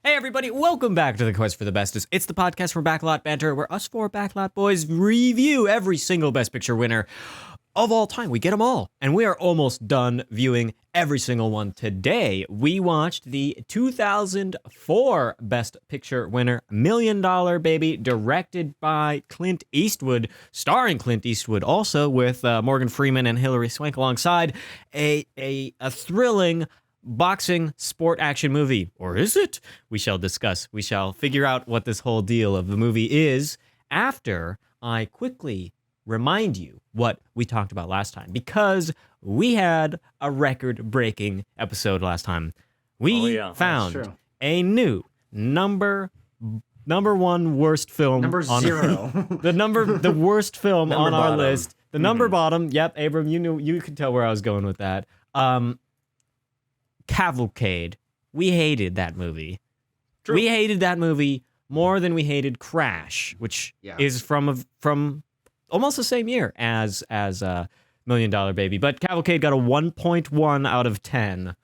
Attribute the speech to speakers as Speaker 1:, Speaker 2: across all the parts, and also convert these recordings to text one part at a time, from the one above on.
Speaker 1: Hey everybody, welcome back to the Quest for the Bestest. It's the podcast for Backlot Banter, where us four Backlot boys review every single Best Picture winner of all time. We get them all, and we are almost done viewing every single one. Today, we watched the 2004 Best Picture winner, $1 Million Baby, directed by Clint Eastwood, starring Clint Eastwood, also with Morgan Freeman and Hilary Swank alongside a thrilling boxing sport action movie. Or is it? We shall discuss. We shall figure out what this whole deal of the movie is after I quickly remind you what we talked about last time, because we had a record-breaking episode last time. We found a new number one worst film.
Speaker 2: Number zero.
Speaker 1: the worst film
Speaker 3: Number
Speaker 1: on our
Speaker 3: bottom.
Speaker 1: list. The number bottom. Yep, Abram, you could tell where I was going with that. Cavalcade. We hated that movie.
Speaker 3: True.
Speaker 1: We hated that movie more than we hated Crash, which is from almost the same year as $1 Million Baby. But Cavalcade got a 1.1 out of 10,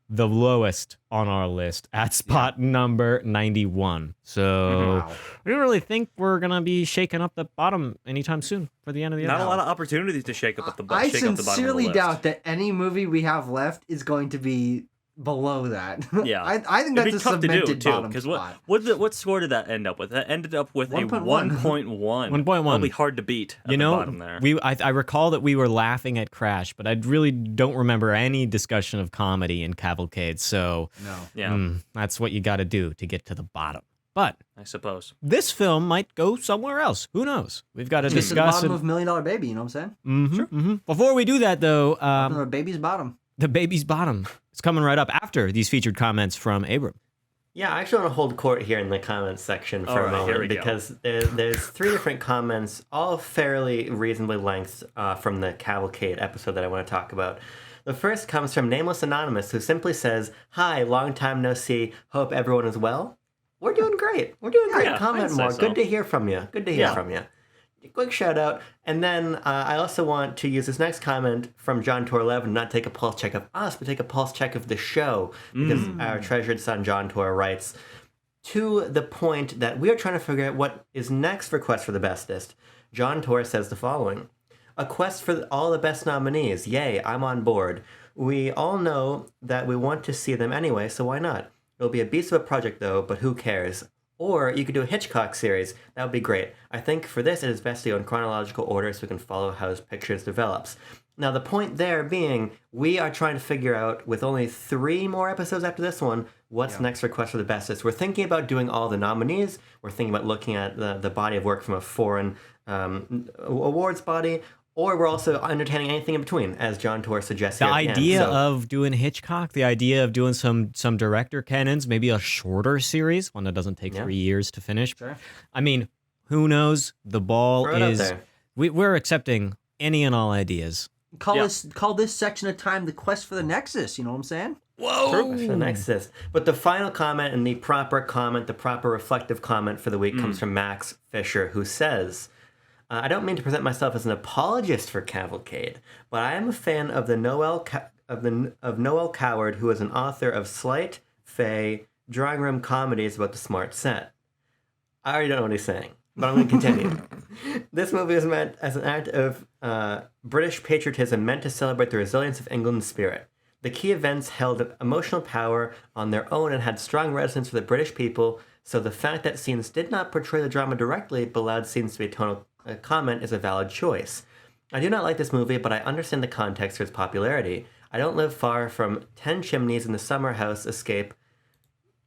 Speaker 1: the lowest on our list at spot number 91. So we don't really think we're gonna be shaking up the bottom anytime soon for the end of the
Speaker 3: Not
Speaker 1: episode.
Speaker 3: a lot of opportunities to shake up the
Speaker 2: I
Speaker 3: shake up the bottom of the
Speaker 2: sincerely
Speaker 3: list.
Speaker 2: doubt that any movie we have left is going to be below that.
Speaker 3: Yeah,
Speaker 2: I think
Speaker 3: it'd
Speaker 2: that's
Speaker 3: be
Speaker 2: a
Speaker 3: tough to do
Speaker 2: cemented
Speaker 3: too.
Speaker 2: bottom
Speaker 3: Because
Speaker 2: spot.
Speaker 3: what score did that end up with? That ended up with
Speaker 2: 1.1.
Speaker 3: a 1.1.
Speaker 1: 1.1.
Speaker 3: That'll be hard to beat. At the bottom there.
Speaker 1: I recall that we were laughing at Crash, but I really don't remember any discussion of comedy in Cavalcade. So that's what you got to do to get to the bottom. But
Speaker 3: I suppose
Speaker 1: this film might go somewhere else. Who knows? We've got to
Speaker 2: Just to the
Speaker 1: discuss
Speaker 2: bottom
Speaker 1: it.
Speaker 2: of $1 Million Baby, you know what I'm saying?
Speaker 1: Before we do that, though,
Speaker 2: The baby's bottom.
Speaker 1: the baby's bottom is coming right up after these featured comments from Abram.
Speaker 4: Yeah, I actually want to hold court here in the comments section for a
Speaker 3: Alright, here
Speaker 4: moment
Speaker 3: we go.
Speaker 4: because there's three different comments, all fairly reasonably length from the Cavalcade episode that I want to talk about. The first comes from Nameless Anonymous, who simply says, "Hi, long time no see. Hope everyone is well." We're doing great. We're doing great.
Speaker 3: Yeah,
Speaker 4: Comment
Speaker 3: I'd say
Speaker 4: more.
Speaker 3: so.
Speaker 4: Good to hear from you. Good to hear from you. Quick shout out. And then I also want to use this next comment from John Tor 11, not take a pulse check of us, but take a pulse check of the show. Because our treasured son John Tor writes, to the point that we are trying to figure out what is next for Quest for the Bestest. John Tor says the following: a quest for all the best nominees. Yay, I'm on board. We all know that we want to see them anyway, so why not? It'll be a beast of a project though, but who cares? Or you could do a Hitchcock series. That would be great. I think for this, it is best to go in chronological order so we can follow how his pictures develops. Now, the point there being, we are trying to figure out, with only 3 more episodes after this one, what's next for Quest for the Bestest. We're thinking about doing all the nominees. We're thinking about looking at the body of work from a foreign awards body. Or we're also entertaining anything in between, as John Tor suggests
Speaker 1: The
Speaker 4: here at the
Speaker 1: idea
Speaker 4: end. So,
Speaker 1: of doing Hitchcock, the idea of doing some director canons, maybe a shorter series, one that doesn't take 3 years to finish.
Speaker 2: Sure.
Speaker 1: I mean, who knows? The ball
Speaker 4: Throw it out
Speaker 1: is...
Speaker 4: there.
Speaker 1: We're accepting any and all ideas.
Speaker 2: Call this section of time the quest for the Nexus, you know what I'm saying?
Speaker 1: Whoa!
Speaker 4: The Nexus. But the final comment and the proper comment, the proper reflective comment for the week comes from Max Fisher, who says, I don't mean to present myself as an apologist for Cavalcade, but I am a fan of the Noel Coward, who is an author of slight, fey, drawing room comedies about the smart set. I already don't know what he's saying, but I'm going to continue. This movie is meant as an act of British patriotism meant to celebrate the resilience of England's spirit. The key events held emotional power on their own and had strong resonance for the British people, so the fact that scenes did not portray the drama directly but allowed scenes to be a tonal comment is a valid choice. I do not like this movie, but I understand the context for its popularity. I don't live far from 10 Chimneys in the Summer House Escape,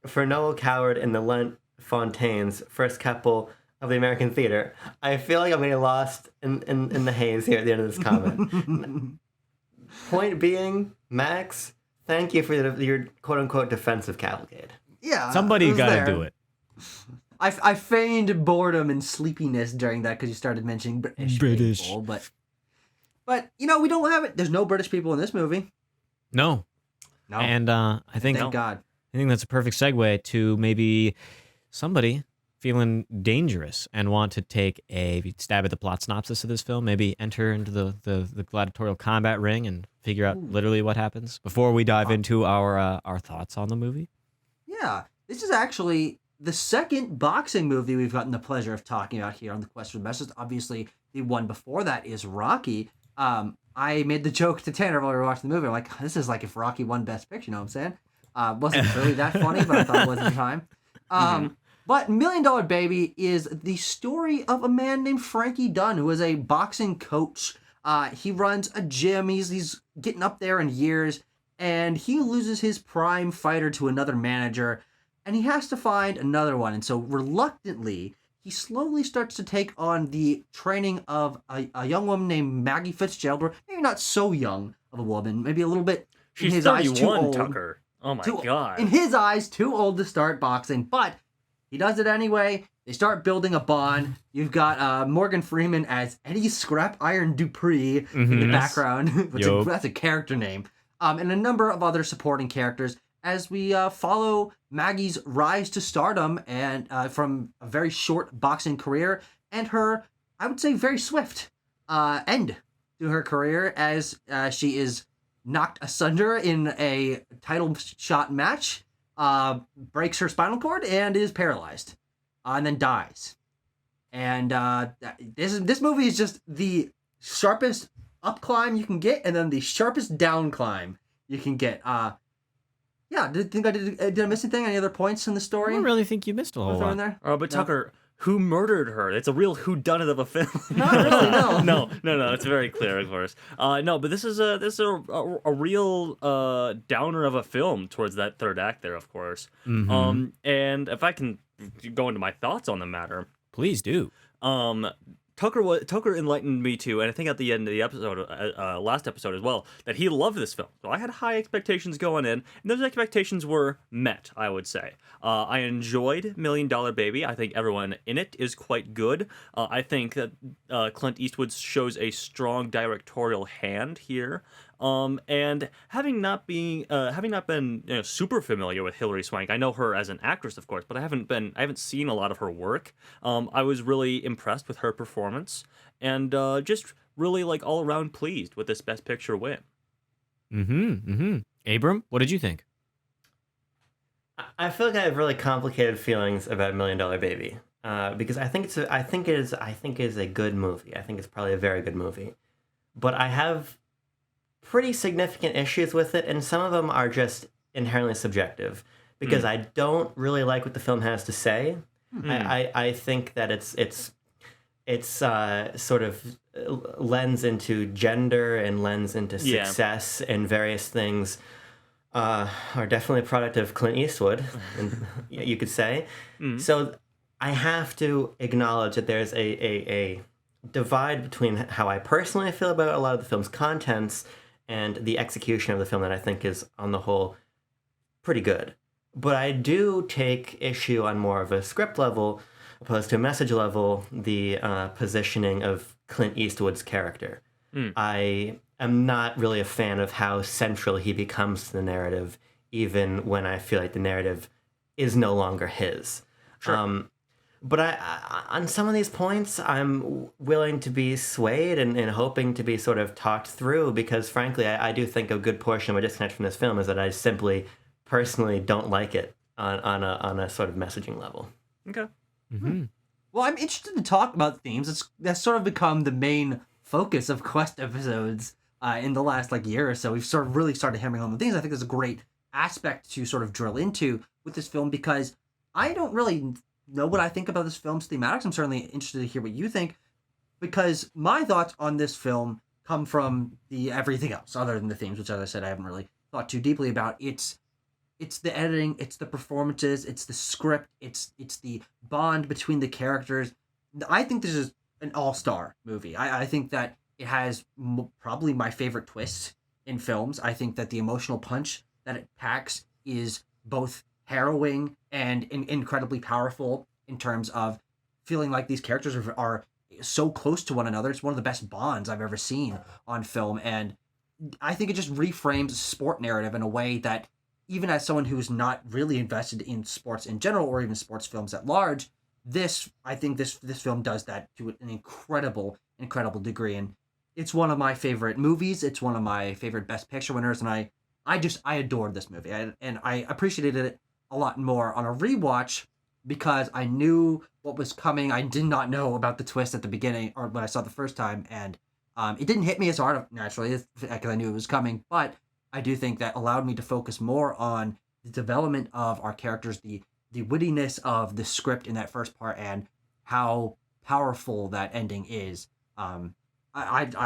Speaker 4: for Noel Coward in the Lent Fontaine's first couple of the American theater. I feel like I'm getting lost in the haze here at the end of this comment. Point being, Max, thank you for your quote-unquote defense of Cavalcade.
Speaker 2: Yeah.
Speaker 1: Somebody got to
Speaker 2: there.
Speaker 1: do it.
Speaker 2: I feigned boredom and sleepiness during that because you started mentioning British people, but you know, we don't have it. There's no British people in this movie.
Speaker 1: No.
Speaker 2: No.
Speaker 1: And I think
Speaker 2: Thank God.
Speaker 1: that's a perfect segue to maybe somebody feeling dangerous and want to take a stab at the plot synopsis of this film, maybe enter into the gladiatorial combat ring and figure out literally what happens before we dive into our thoughts on the movie.
Speaker 2: Yeah. This is actually the second boxing movie we've gotten the pleasure of talking about here on the Quest for the Bestest. Obviously, the one before that is Rocky. I made the joke to Tanner while we were watching the movie. I'm like, this is like if Rocky won Best Picture, you know what I'm saying? Wasn't really that funny, but I thought it was at the time. But Million Dollar Baby is the story of a man named Frankie Dunn, who is a boxing coach. He runs a gym. He's getting up there in years, and he loses his prime fighter to another manager, and he has to find another one. And so reluctantly, he slowly starts to take on the training of a young woman named Maggie Fitzgerald, or maybe not so young of a woman, maybe a little bit,
Speaker 3: She's
Speaker 2: in his eyes, too
Speaker 3: 31,
Speaker 2: old.
Speaker 3: Tucker. Oh my god.
Speaker 2: In his eyes, too old to start boxing, but he does it anyway. They start building a bond. You've got Morgan Freeman as Eddie Scrap Iron Dupree in the background. That's a character name. And a number of other supporting characters as we follow Maggie's rise to stardom and from a very short boxing career and her, I would say, very swift end to her career as she is knocked asunder in a title shot match, breaks her spinal cord, and is paralyzed, and then dies. And this movie is just the sharpest up climb you can get, and then the sharpest down climb you can get. Did I miss anything? Any other points in the story?
Speaker 1: I don't really think you missed a whole lot.
Speaker 2: There?
Speaker 3: But
Speaker 2: No?
Speaker 3: Tucker, who murdered her? It's a real whodunit of a film.
Speaker 2: Not really, no.
Speaker 3: no. It's very clear, of course. No, but this is a real downer of a film towards that third act there, of course. And if I can go into my thoughts on the matter,
Speaker 1: Please do.
Speaker 3: Tucker enlightened me to, and I think at the end of the episode, last episode as well, that he loved this film. So I had high expectations going in, and those expectations were met, I would say. I enjoyed Million Dollar Baby. I think everyone in it is quite good. I think that Clint Eastwood shows a strong directorial hand here. And having not been super familiar with Hilary Swank, I know her as an actress, of course, but I haven't seen a lot of her work. I was really impressed with her performance, and just really all around pleased with this Best Picture win.
Speaker 1: Abram, what did you think?
Speaker 4: I feel like I have really complicated feelings about Million Dollar Baby because I think it is a good movie. I think it's probably a very good movie, but I have pretty significant issues with it, and some of them are just inherently subjective because I don't really like what the film has to say. I think that it's sort of lens into gender and lens into success and various things are definitely a product of Clint Eastwood, you could say. So I have to acknowledge that there's a divide between how I personally feel about a lot of the film's contents and the execution of the film that I think is, on the whole, pretty good. But I do take issue on more of a script level, opposed to a message level, the positioning of Clint Eastwood's character. I am not really a fan of how central he becomes to the narrative, even when I feel like the narrative is no longer his. Sure. But on some of these points, I'm willing to be swayed and hoping to be sort of talked through because, frankly, I do think a good portion of my disconnect from this film is that I simply, personally, don't like it on a sort of messaging level.
Speaker 3: Okay.
Speaker 2: Well, I'm interested to talk about themes. That's sort of become the main focus of Quest episodes in the last year or so. We've sort of really started hammering on the themes. I think there's a great aspect to sort of drill into with this film because I don't really know what I think about this film's thematics. I'm certainly interested to hear what you think because my thoughts on this film come from the everything else other than the themes, which, as I said, I haven't really thought too deeply about. It's the editing, it's the performances, it's the script, it's the bond between the characters. I think this is an all-star movie. I think that it has probably my favorite twists in films. I think that the emotional punch that it packs is both harrowing and incredibly powerful in terms of feeling like these characters are so close to one another. It's one of the best bonds I've ever seen on film, and I think it just reframes sport narrative in a way that even as someone who's not really invested in sports in general or even sports films at large, I think this film does that to an incredible degree, and it's one of my favorite movies. It's one of my favorite Best Picture winners, and I adored this movie, and I appreciated it a lot more on a rewatch because I knew what was coming. I did not know about the twist at the beginning or when I saw it the first time, and it didn't hit me as hard naturally because I knew it was coming. But I do think that allowed me to focus more on the development of our characters, the wittiness of the script in that first part, and how powerful that ending is. I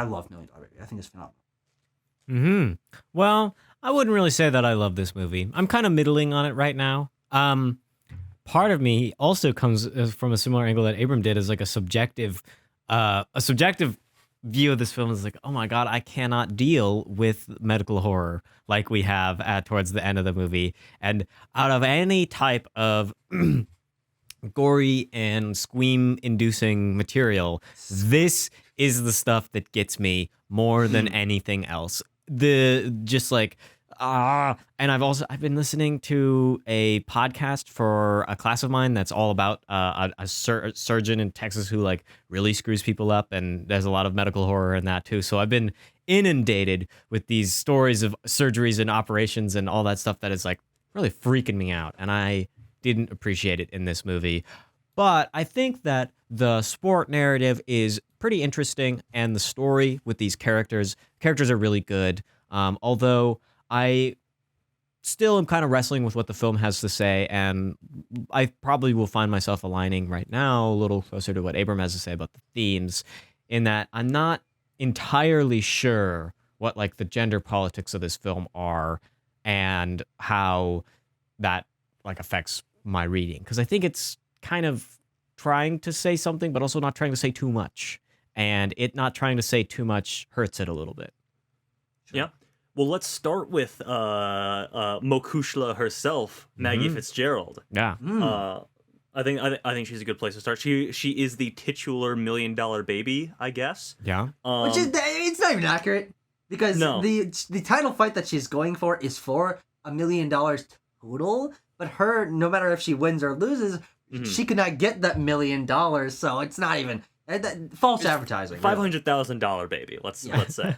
Speaker 2: love Million Dollar Baby. I think it's phenomenal.
Speaker 1: Well, I wouldn't really say that I love this movie. I'm kind of middling on it right now. Part of me also comes from a similar angle that Abram did, as like a subjective view of this film. Is like, oh my god, I cannot deal with medical horror like we have towards the end of the movie. And out of any type of gory and squeam-inducing material, this is the stuff that gets me more than anything else. And I've been listening to a podcast for a class of mine that's all about a surgeon in Texas who like really screws people up, and there's a lot of medical horror in that too. So I've been inundated with these stories of surgeries and operations and all that stuff that is like really freaking me out, and I didn't appreciate it in this movie. But I think that the sport narrative is pretty interesting, and the story with these characters are really good. Although I still am kind of wrestling with what the film has to say, and I probably will find myself aligning right now a little closer to what Abram has to say about the themes, in that I'm not entirely sure what like the gender politics of this film are and how that like affects my reading, because I think it's kind of trying to say something but also not trying to say too much, and it not trying to say too much hurts it a little bit.
Speaker 3: Yeah. Well, let's start with Mokushla herself, Maggie Fitzgerald.
Speaker 1: Yeah.
Speaker 3: I think she's a good place to start. She is the titular $1 Million Baby, I guess.
Speaker 1: Yeah.
Speaker 2: Which is, it's not even accurate, because the title fight that she's going for is for $1 million total, but her, no matter if she wins or loses, she could not get that $1 million, so it's not even false advertising.
Speaker 3: $500,000 baby, let's say.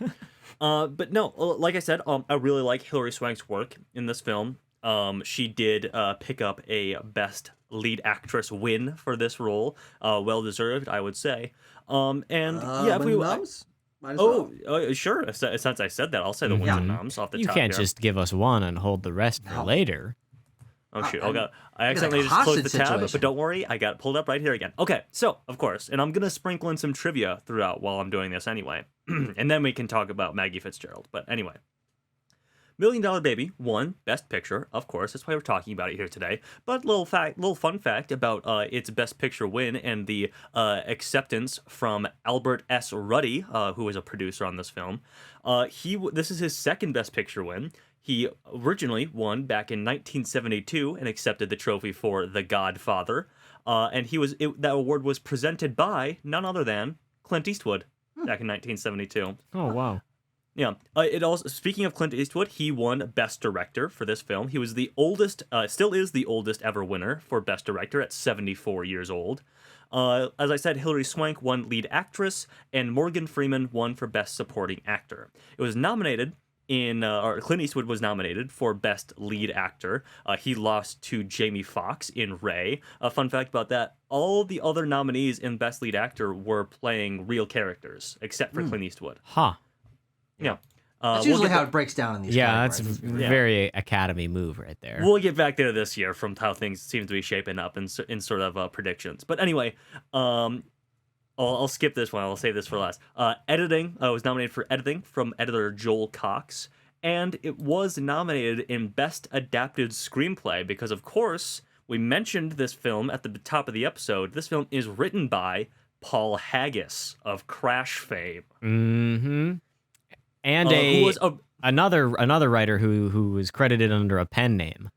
Speaker 3: But no, like I said, I really like Hilary Swank's work in this film. She did pick up a Best Lead Actress win for this role. Well deserved, I would say. If we
Speaker 2: noms? Might as well.
Speaker 3: Sure. Since I said that, I'll say the ones and noms off the top.
Speaker 1: You can't
Speaker 3: here.
Speaker 1: just give us one and hold the rest for later.
Speaker 3: Oh shoot! I accidentally just closed the tab, but don't worry, I got it pulled up right here again. Okay, so of course, and I'm gonna sprinkle in some trivia throughout while I'm doing this anyway, and then we can talk about Maggie Fitzgerald. But anyway, $1 Million Baby won Best Picture, of course. That's why we're talking about it here today. But little fun fact about its Best Picture win and the acceptance from Albert S. Ruddy, who was a producer on this film. This is his second Best Picture win. He originally won back in 1972 and accepted the trophy for The Godfather. And that award was presented by none other than Clint Eastwood back in 1972.
Speaker 1: Oh, wow.
Speaker 3: Yeah. It also, speaking of Clint Eastwood, he won Best Director for this film. He was the oldest, still is the oldest ever winner for Best Director at 74 years old. As I said, Hilary Swank won Lead Actress, and Morgan Freeman won for Best Supporting Actor. It was nominated Clint Eastwood was nominated for Best Lead Actor. He lost to Jamie Foxx in Ray. A fun fact about that, all the other nominees in Best Lead Actor were playing real characters, except for Clint Eastwood.
Speaker 1: Huh.
Speaker 3: Yeah.
Speaker 2: That's usually how it breaks down in these
Speaker 1: that's
Speaker 2: categories.
Speaker 1: very Academy move right there.
Speaker 3: We'll get back there this year from how things seem to be shaping up in sort of predictions. But anyway, I'll skip this one. I'll save this for last. Editing was nominated for editing from editor Joel Cox, and it was nominated in Best Adapted Screenplay because, of course, we mentioned this film at the top of the episode. This film is written by Paul Haggis of Crash fame.
Speaker 1: Mm-hmm. And another writer who was credited under a pen name.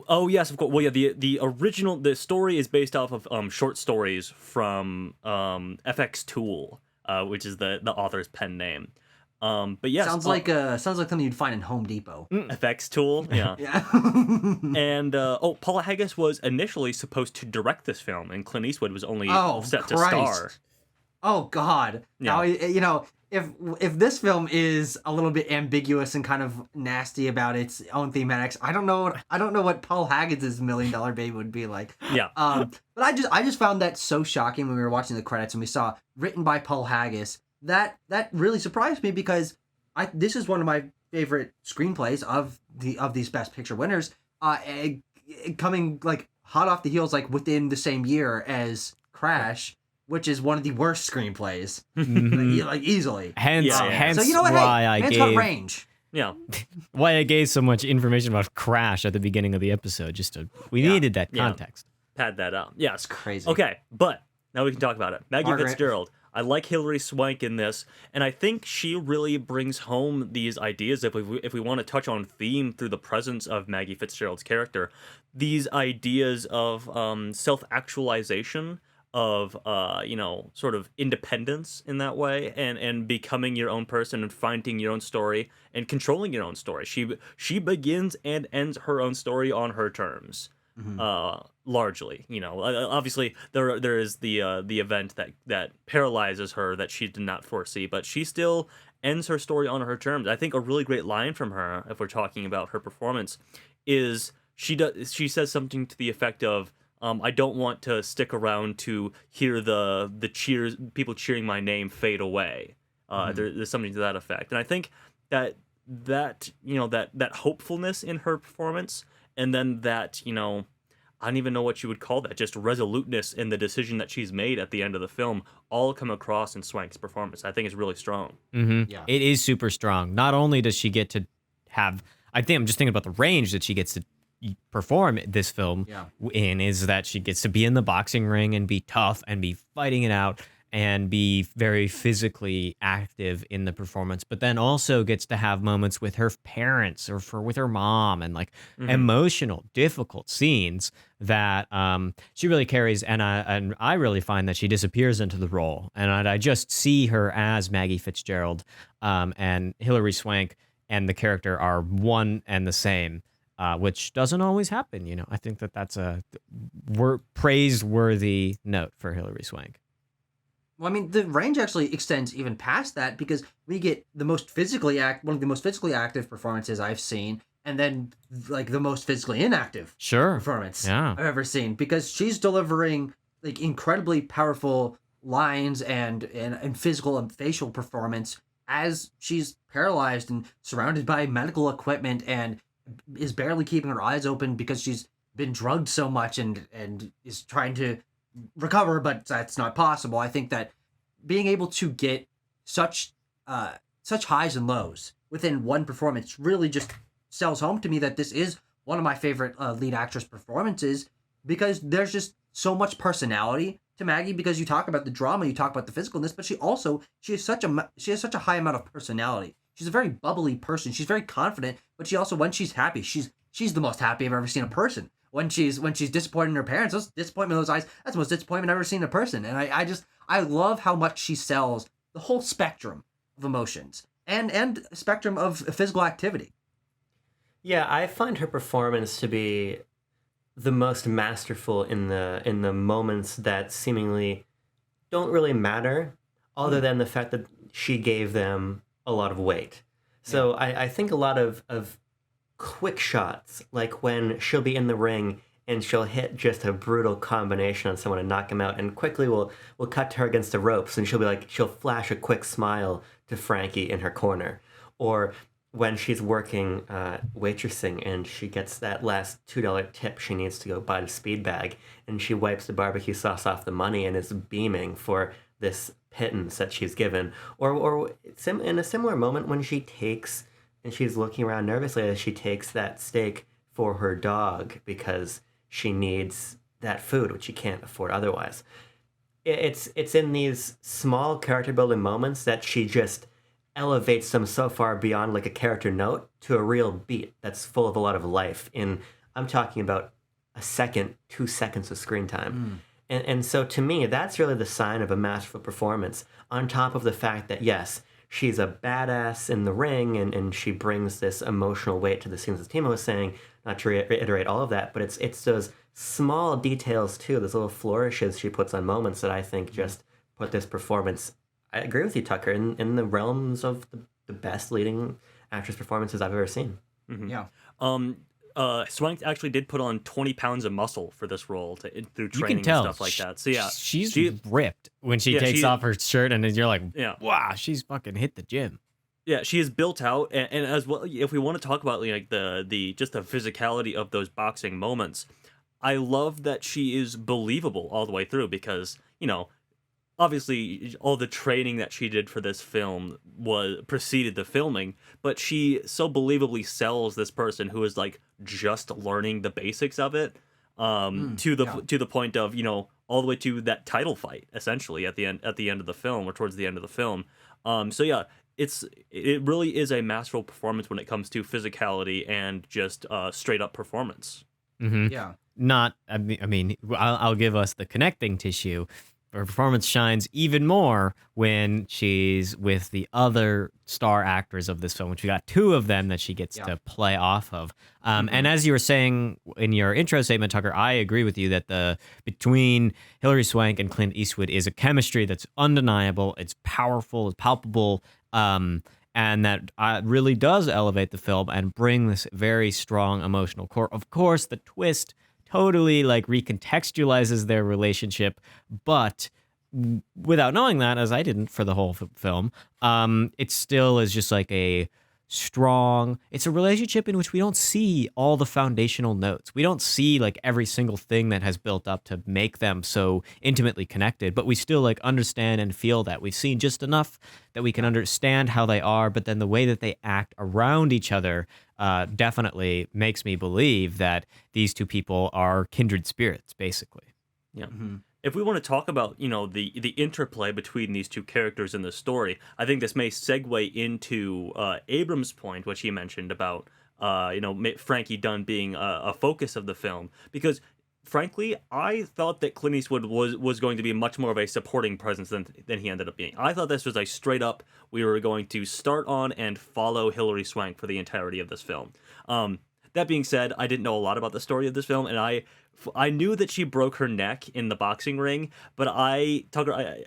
Speaker 3: Oh yes, of course. Well, yeah, the story is based off of short stories from FX Tool, which is the author's pen name. But yes,
Speaker 2: sounds like something you'd find in Home Depot.
Speaker 3: FX Tool, yeah.
Speaker 2: Yeah.
Speaker 3: And Paul Haggis was initially supposed to direct this film, and Clint Eastwood was only set to star.
Speaker 2: Oh God!
Speaker 3: Yeah.
Speaker 2: Now if this film is a little bit ambiguous and kind of nasty about its own thematics, I don't know what Paul Haggids' $1 Million Baby would be like.
Speaker 3: Yeah.
Speaker 2: But I just found that so shocking when we were watching the credits and we saw written by Paul Haggis. That really surprised me because this is one of my favorite screenplays of these Best Picture winners. Coming like hot off the heels, like within the same year as Crash, which is one of the worst screenplays, like easily.
Speaker 1: Hence,
Speaker 3: Yeah.
Speaker 1: hence
Speaker 2: So you know what?
Speaker 1: why
Speaker 2: Hey,
Speaker 1: I
Speaker 2: man's got
Speaker 1: gave
Speaker 2: range.
Speaker 3: Yeah.
Speaker 1: why I gave so much information about Crash at the beginning of the episode. We needed that
Speaker 3: Yeah.
Speaker 1: context.
Speaker 3: Pad that out. Yes.
Speaker 2: Crazy.
Speaker 3: Okay, but now we can talk about it. Maggie
Speaker 2: Margaret.
Speaker 3: Fitzgerald. I like Hilary Swank in this, and I think she really brings home these ideas. If we want to touch on theme through the presence of Maggie Fitzgerald's character, these ideas of self-actualization, of sort of independence in that way, and becoming your own person and finding your own story and controlling your own story. She begins and ends her own story on her terms. Largely, obviously there is the event that paralyzes her that she did not foresee, but she still ends her story on her terms. I think a really great line from her, if we're talking about her performance, is she says something to the effect of, I don't want to stick around to hear the cheers, people cheering my name fade away. There's something to that effect, and I think that hopefulness in her performance, and then that I don't even know what you would call that, just resoluteness in the decision that she's made at the end of the film, all come across in Swank's performance. I think it's really strong.
Speaker 2: Yeah.
Speaker 1: It is super strong. Not only does she get to have, I think I'm just thinking about the range that she gets to perform this film in, is that she gets to be in the boxing ring and be tough and be fighting it out and be very physically active in the performance, but then also gets to have moments with her parents or with her mom, and like emotional, difficult scenes that she really carries. And I really find that she disappears into the role, and I just see her as Maggie Fitzgerald, and Hilary Swank and the character are one and the same. Which doesn't always happen, I think that's a praiseworthy note for Hilary Swank.
Speaker 2: Well, I mean, the range actually extends even past that because we get one of the most physically active performances I've seen, and then like the most physically inactive performance I've ever seen, because she's delivering like incredibly powerful lines and physical and facial performance as she's paralyzed and surrounded by medical equipment and is barely keeping her eyes open because she's been drugged so much and is trying to recover, but that's not possible. I think that being able to get such highs and lows within one performance really just sells home to me that this is one of my favorite lead actress performances, because there's just so much personality to Maggie, because you talk about the drama, you talk about the physicalness, but she has such a high amount of personality. She's a very bubbly person. She's very confident, but she also, when she's happy, she's the most happy I've ever seen a person. When she's disappointed in her parents, those disappointment in those eyes, that's the most disappointment I've ever seen in a person. And I love how much she sells the whole spectrum of emotions and spectrum of physical activity.
Speaker 4: Yeah, I find her performance to be the most masterful in the moments that seemingly don't really matter, other than the fact that she gave them a lot of weight. So I think a lot of quick shots, like when she'll be in the ring and she'll hit just a brutal combination on someone and knock him out, and quickly we'll cut to her against the ropes, and she'll flash a quick smile to Frankie in her corner. Or when she's working waitressing and she gets that last $2 tip she needs to go buy the speed bag, and she wipes the barbecue sauce off the money and is beaming for this pittance that she's given. Or in a similar moment when she takes, and she's looking around nervously as she takes that steak for her dog because she needs that food, which she can't afford otherwise. It's in these small character building moments that she just elevates them so far beyond like a character note to a real beat that's full of a lot of life. I'm talking about a second, 2 seconds of screen time. And so to me, that's really the sign of a masterful performance, on top of the fact that, yes, she's a badass in the ring and she brings this emotional weight to the scenes, as Timo was saying, not to reiterate all of that, but it's those small details too, those little flourishes she puts on moments that I think just put this performance I agree with you, Tucker, in the realms of the best leading actress performances I've ever seen.
Speaker 2: Yeah.
Speaker 3: Swank actually did put on 20 pounds of muscle for this role through
Speaker 1: You
Speaker 3: training
Speaker 1: can tell
Speaker 3: and stuff like that. So yeah,
Speaker 1: she's
Speaker 3: she-
Speaker 1: ripped when she
Speaker 3: Yeah,
Speaker 1: takes
Speaker 3: she-
Speaker 1: off her shirt, and then you're like,
Speaker 3: Yeah.
Speaker 1: wow, she's fucking hit the gym.
Speaker 3: Yeah, she is built out, and as well, if we want to talk about like the just the physicality of those boxing moments, I love that she is believable all the way through because obviously all the training that she did for this film preceded the filming, but she so believably sells this person who is like just learning the basics of it, to the point of all the way to that title fight essentially at the end of the film or towards the end of the film. So yeah. It really is a masterful performance when it comes to physicality and just straight up performance.
Speaker 1: Mm-hmm.
Speaker 2: Yeah.
Speaker 1: I'll give us the connecting tissue. Her performance shines even more when she's with the other star actors of this film, which we got two of them that she gets to play off of. And as you were saying in your intro statement, Tucker, I agree with you that between Hilary Swank and Clint Eastwood is a chemistry that's undeniable. It's powerful, it's palpable, and that really does elevate the film and bring this very strong emotional core. Of course, the twist totally like recontextualizes their relationship, but without knowing that, as I didn't for the whole film, it still is just like it's a relationship in which we don't see all the foundational notes. We don't see like every single thing that has built up to make them so intimately connected, but we still like understand and feel that. We've seen just enough that we can understand how they are, but then the way that they act around each other definitely makes me believe that these two people are kindred spirits, basically.
Speaker 3: Yeah. If we want to talk about, the interplay between these two characters in the story, I think this may segue into Abrams' point, which he mentioned about, Frankie Dunn being a focus of the film. Because, frankly, I thought that Clint Eastwood was going to be much more of a supporting presence than he ended up being. I thought this was a straight up, we were going to start on and follow Hilary Swank for the entirety of this film. That being said, I didn't know a lot about the story of this film, and I knew that she broke her neck in the boxing ring, but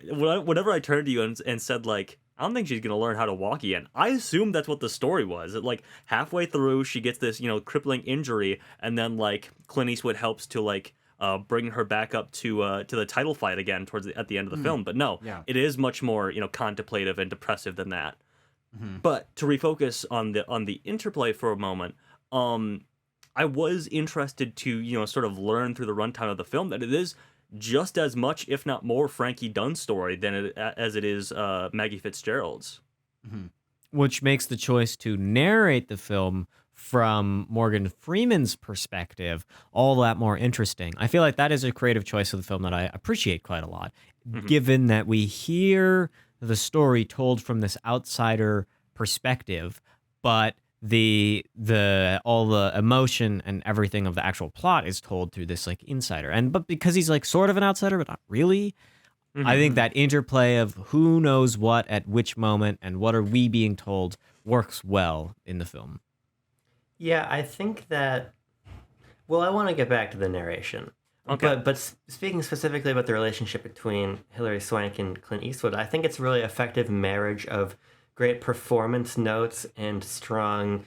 Speaker 3: whenever I turned to you and said, like, I don't think she's going to learn how to walk again, I assumed that's what the story was. That, like, halfway through, she gets this, crippling injury, and then, like, Clint Eastwood helps to, like, bring her back up to the title fight again at the end of the film. But no, it is much more, contemplative and depressive than that. But to refocus on the interplay for a moment, I was interested to, sort of learn through the runtime of the film that it is just as much, if not more, Frankie Dunn's story as it is Maggie Fitzgerald's.
Speaker 1: Which makes the choice to narrate the film from Morgan Freeman's perspective all that more interesting. I feel like that is a creative choice of the film that I appreciate quite a lot, given that we hear the story told from this outsider perspective, but all the emotion and everything of the actual plot is told through this like insider. But because he's like sort of an outsider, but not really, I think that interplay of who knows what at which moment and what are we being told works well in the film.
Speaker 4: Yeah, I think that. Well, I want to get back to the narration.
Speaker 3: Okay.
Speaker 4: But speaking specifically about the relationship between Hilary Swank and Clint Eastwood, I think it's a really effective marriage of great performance notes and strong,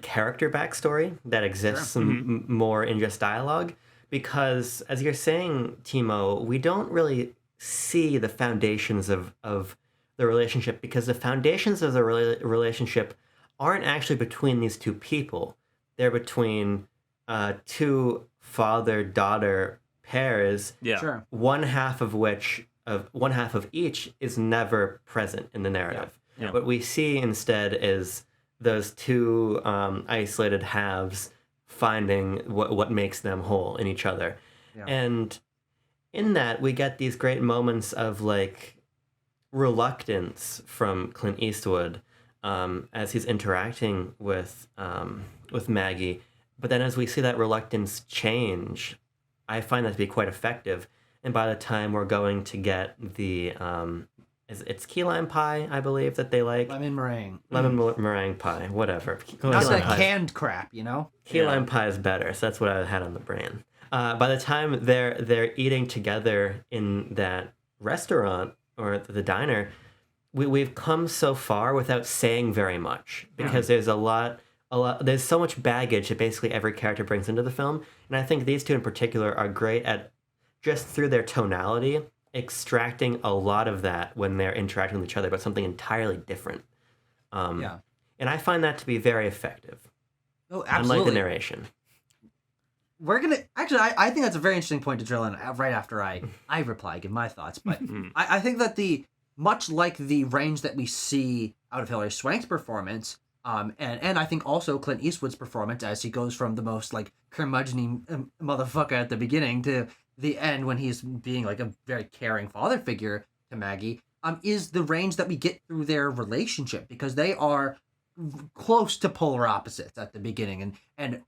Speaker 4: character backstory that exists more in just dialogue. Because, as you're saying, Timo, we don't really see the foundations of the relationship, because the foundations of the relationship aren't actually between these two people. They're between two father-daughter pairs.
Speaker 3: Yeah.
Speaker 2: Sure.
Speaker 4: One half of each is never present in the narrative.
Speaker 3: Yeah.
Speaker 4: What we see instead is those two isolated halves finding what makes them whole in each other.
Speaker 2: Yeah.
Speaker 4: And in that, we get these great moments of like reluctance from Clint Eastwood as he's interacting with Maggie. But then as we see that reluctance change, I find that to be quite effective. And by the time we're going to get the it's key lime pie, I believe, that they like.
Speaker 2: Lemon meringue.
Speaker 4: Meringue pie, whatever.
Speaker 2: Not that
Speaker 4: pie.
Speaker 2: canned crap, you know?
Speaker 4: Key lime pie is better, so that's what I had on the brain. By the time they're eating together in that restaurant, or the diner, we've come so far without saying very much because there's a lot, there's so much baggage that basically every character brings into the film. And I think these two in particular are great at, just through their tonality, extracting a lot of that when they're interacting with each other about something entirely different.
Speaker 2: Yeah.
Speaker 4: And I find that to be very effective.
Speaker 2: Oh, absolutely.
Speaker 4: Unlike the narration.
Speaker 2: We're gonna actually. I think that's a very interesting point to drill in right after I reply, give my thoughts. But I think that much like the range that we see out of Hilary Swank's performance, and I think also Clint Eastwood's performance as he goes from the most like curmudgeon motherfucker at the beginning to the end when he's being like a very caring father figure to Maggie, is the range that we get through their relationship, because they are close to polar opposites at the beginning, and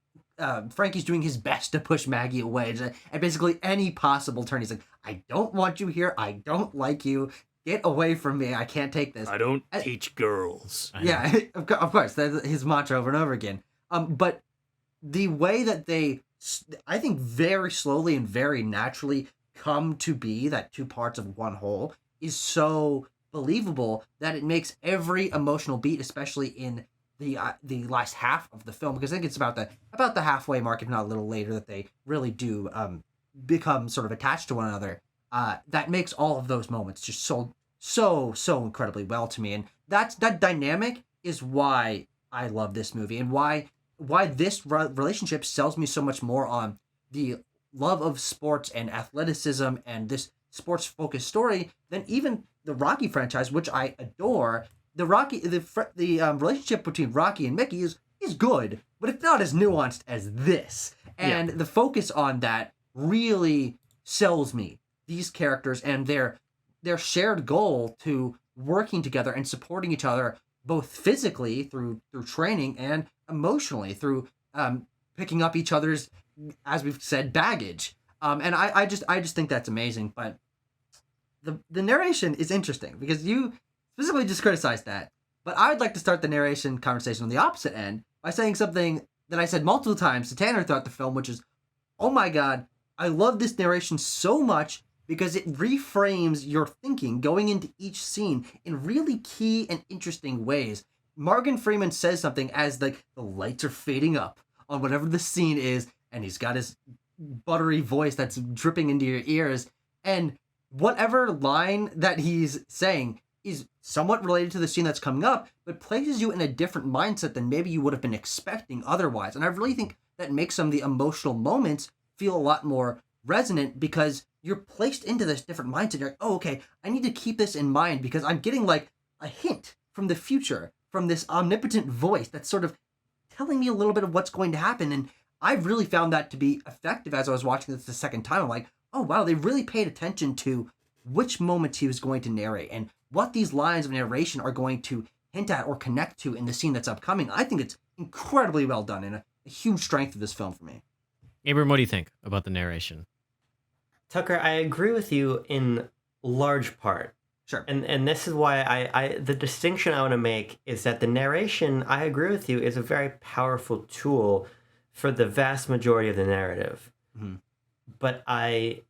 Speaker 2: Frankie's doing his best to push Maggie away, and basically any possible turn he's like, I don't want you here, I don't like you, get away from me, I can't take this.
Speaker 3: I don't teach girls.
Speaker 2: Yeah, of course, that's his mantra over and over again. But the way that they, I think, very slowly and very naturally come to be that two parts of one whole is so believable that it makes every emotional beat, especially in the last half of the film, because I think it's about the halfway mark, if not a little later, that they really do become sort of attached to one another. That makes all of those moments just so incredibly well to me, and that dynamic is why I love this movie, and why this relationship sells me so much more on the love of sports and athleticism and this sports focused story than even the Rocky franchise, which I adore. The relationship between Rocky and Mickey is good, but it's not as nuanced as this. And the focus on that really sells me these characters and their shared goal to working together and supporting each other, both physically through training and emotionally through picking up each other's, as we've said, baggage. And I just think that's amazing. But the narration is interesting because you specifically just criticized that. But I would like to start the narration conversation on the opposite end by saying something that I said multiple times to Tanner throughout the film, which is, oh my God, I love this narration so much because it reframes your thinking going into each scene in really key and interesting ways. Morgan Freeman says something as the lights are fading up on whatever the scene is, and he's got his buttery voice that's dripping into your ears, and whatever line that he's saying is somewhat related to the scene that's coming up, but places you in a different mindset than maybe you would have been expecting otherwise. And I really think that makes some of the emotional moments feel a lot more resonant because you're placed into this different mindset. You're like, oh, okay, I need to keep this in mind because I'm getting like a hint from the future, from this omnipotent voice that's sort of telling me a little bit of what's going to happen. And I've really found that to be effective as I was watching this the second time. I'm like, oh, wow, they really paid attention to which moments he was going to narrate and what these lines of narration are going to hint at or connect to in the scene that's upcoming. I think it's incredibly well done and a huge strength of this film for me.
Speaker 1: Abram, what do you think about the narration?
Speaker 4: Tucker, I agree with you in large part.
Speaker 2: Sure.
Speaker 4: And this is why I the distinction I want to make is that the narration, I agree with you, is a very powerful tool for the vast majority of the narrative.
Speaker 2: Mm-hmm.
Speaker 4: But I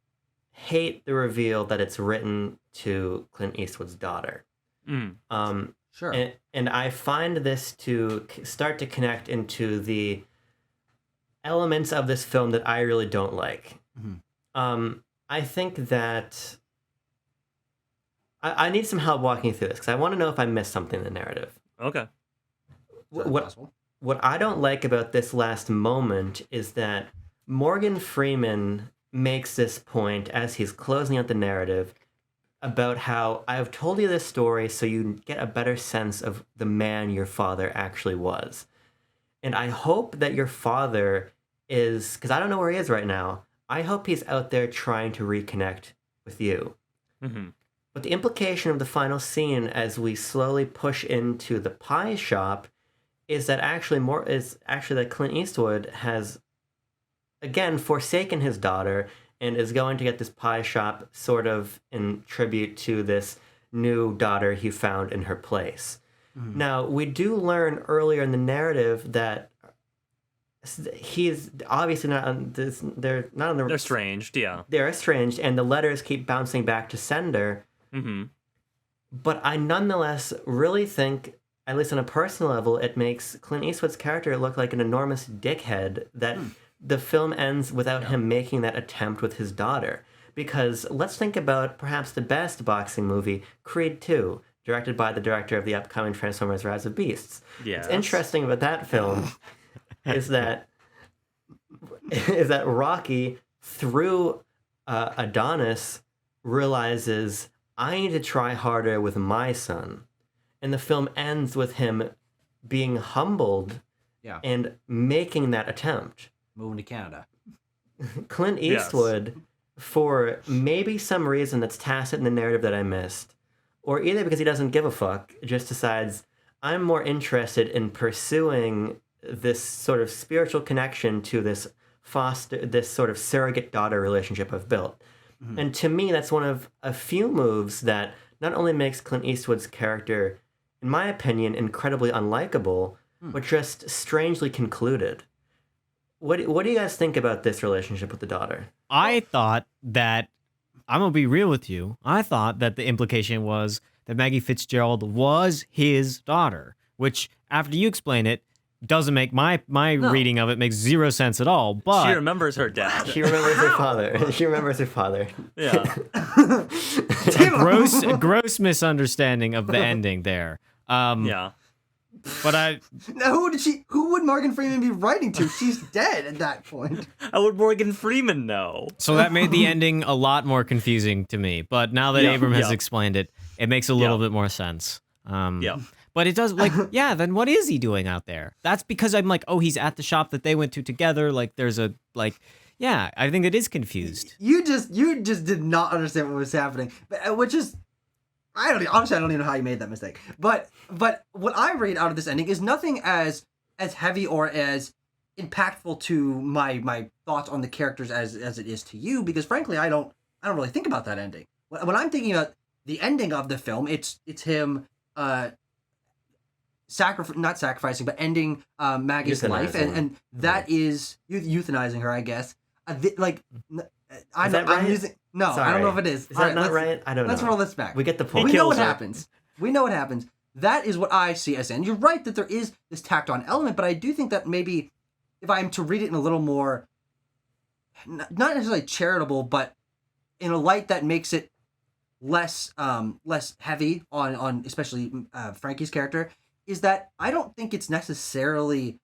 Speaker 4: hate the reveal that it's written to Clint Eastwood's daughter.
Speaker 2: Sure.
Speaker 4: And I find this to start to connect into the elements of this film that I really don't like.
Speaker 2: Mm-hmm.
Speaker 4: I think that I need some help walking through this because I want to know if I missed something in the narrative.
Speaker 3: Okay.
Speaker 4: What I don't like about this last moment is that Morgan Freeman makes this point as he's closing out the narrative about how I've told you this story so you get a better sense of the man your father actually was. And I hope that your father is, because I don't know where he is right now, I hope he's out there trying to reconnect with you.
Speaker 3: Mm-hmm.
Speaker 4: But the implication of the final scene as we slowly push into the pie shop is that that Clint Eastwood has again forsaken his daughter and is going to get this pie shop sort of in tribute to this new daughter he found in her place. Mm. Now, we do learn earlier in the narrative that he's obviously not on this. They're not on the.
Speaker 3: They're estranged, yeah.
Speaker 4: They're estranged, and the letters keep bouncing back to sender.
Speaker 3: Mm-hmm.
Speaker 4: But I nonetheless really think, at least on a personal level, it makes Clint Eastwood's character look like an enormous dickhead that the film ends without him making that attempt with his daughter. Because let's think about perhaps the best boxing movie, Creed 2, directed by the director of the upcoming Transformers Rise of Beasts.
Speaker 3: Yes.
Speaker 4: What's interesting about that film is that Rocky, through Adonis, realizes, I need to try harder with my son. And the film ends with him being humbled and making that attempt.
Speaker 2: Moving to Canada.
Speaker 4: Clint Eastwood, for maybe some reason that's tacit in the narrative that I missed, or either because he doesn't give a fuck, just decides, I'm more interested in pursuing this sort of spiritual connection to this sort of surrogate daughter relationship I've built. And to me, that's one of a few moves that not only makes Clint Eastwood's character, in my opinion, incredibly unlikable, but just strangely concluded. What do you guys think about this relationship with the daughter?
Speaker 1: I thought that, I'm going to be real with you, I thought that the implication was that Maggie Fitzgerald was his daughter, which, after you explain it, doesn't make my reading of it makes zero sense at all. But
Speaker 3: she remembers her dad.
Speaker 4: She remembers her father. She remembers her father.
Speaker 3: Yeah.
Speaker 1: gross misunderstanding of the ending there.
Speaker 3: Yeah.
Speaker 1: But
Speaker 2: Now, who would Morgan Freeman be writing to? She's dead at that point.
Speaker 3: How would Morgan Freeman know?
Speaker 1: So that made the ending a lot more confusing to me. But now that Abram has explained it, it makes a little bit more sense. But it does, like, then what is he doing out there? That's because I'm like, oh, he's at the shop that they went to together. Like, there's a, like, I think it is confused.
Speaker 2: You just did not understand what was happening, which is, honestly, I don't even know how you made that mistake. But what I read out of this ending is nothing as heavy or as impactful to my thoughts on the characters as it is to you, because frankly, I don't really think about that ending. When I'm thinking about the ending of the film, it's him, not sacrificing, but ending Maggie's life, and that is euthanizing her, I guess. I'm using I don't know if it is.
Speaker 4: Is that not right? I don't know.
Speaker 2: Let's roll this back.
Speaker 4: We get the point.
Speaker 2: We know what happens. We know what happens. That is what I see as and you're right that there is this tacked on element, but I do think that maybe if I'm to read it in a little more, not necessarily charitable, but in a light that makes it less heavy on especially Frankie's character, is that I don't think it's necessarily